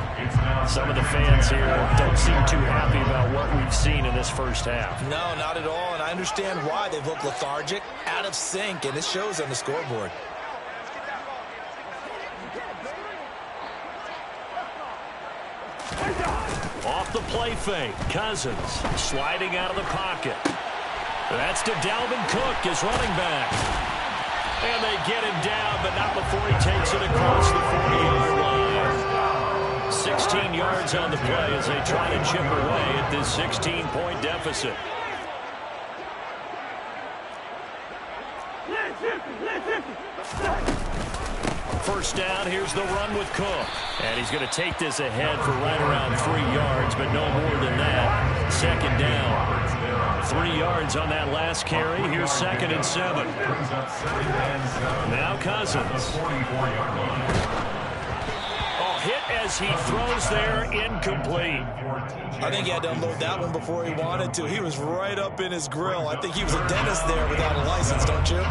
Some of the fans here don't seem too happy about what we've seen in this first half. No, not at all, and I understand why. They've looked lethargic, out of sync, and it shows on the scoreboard. Off the play fake, Cousins sliding out of the pocket. That's to Dalvin Cook, his running back. And they get him down, but not before he takes it across the 40-yard line. 16 yards on the play as they try to chip away at this 16-point deficit. First down, here's the run with Cook. And he's going to take this ahead for right around 3 yards, but no more than that. Second down. 3 yards on that last carry. Here's 2nd and 7. Now Cousins. Oh, hit as he throws there, incomplete. I think he had to unload that one before he wanted to. He was right up in his grill. I think he was a dentist there without a license, don't you?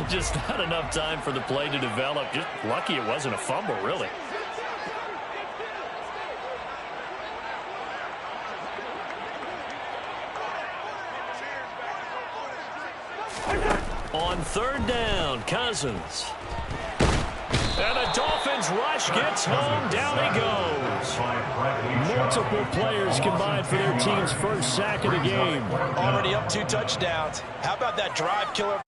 Just not enough time for the play to develop. Just lucky it wasn't a fumble, really. On 3rd down, Cousins. And the Dolphins rush gets home. Down he goes. Multiple players combined for their team's first sack of the game. Already up 2 touchdowns. How about that drive killer?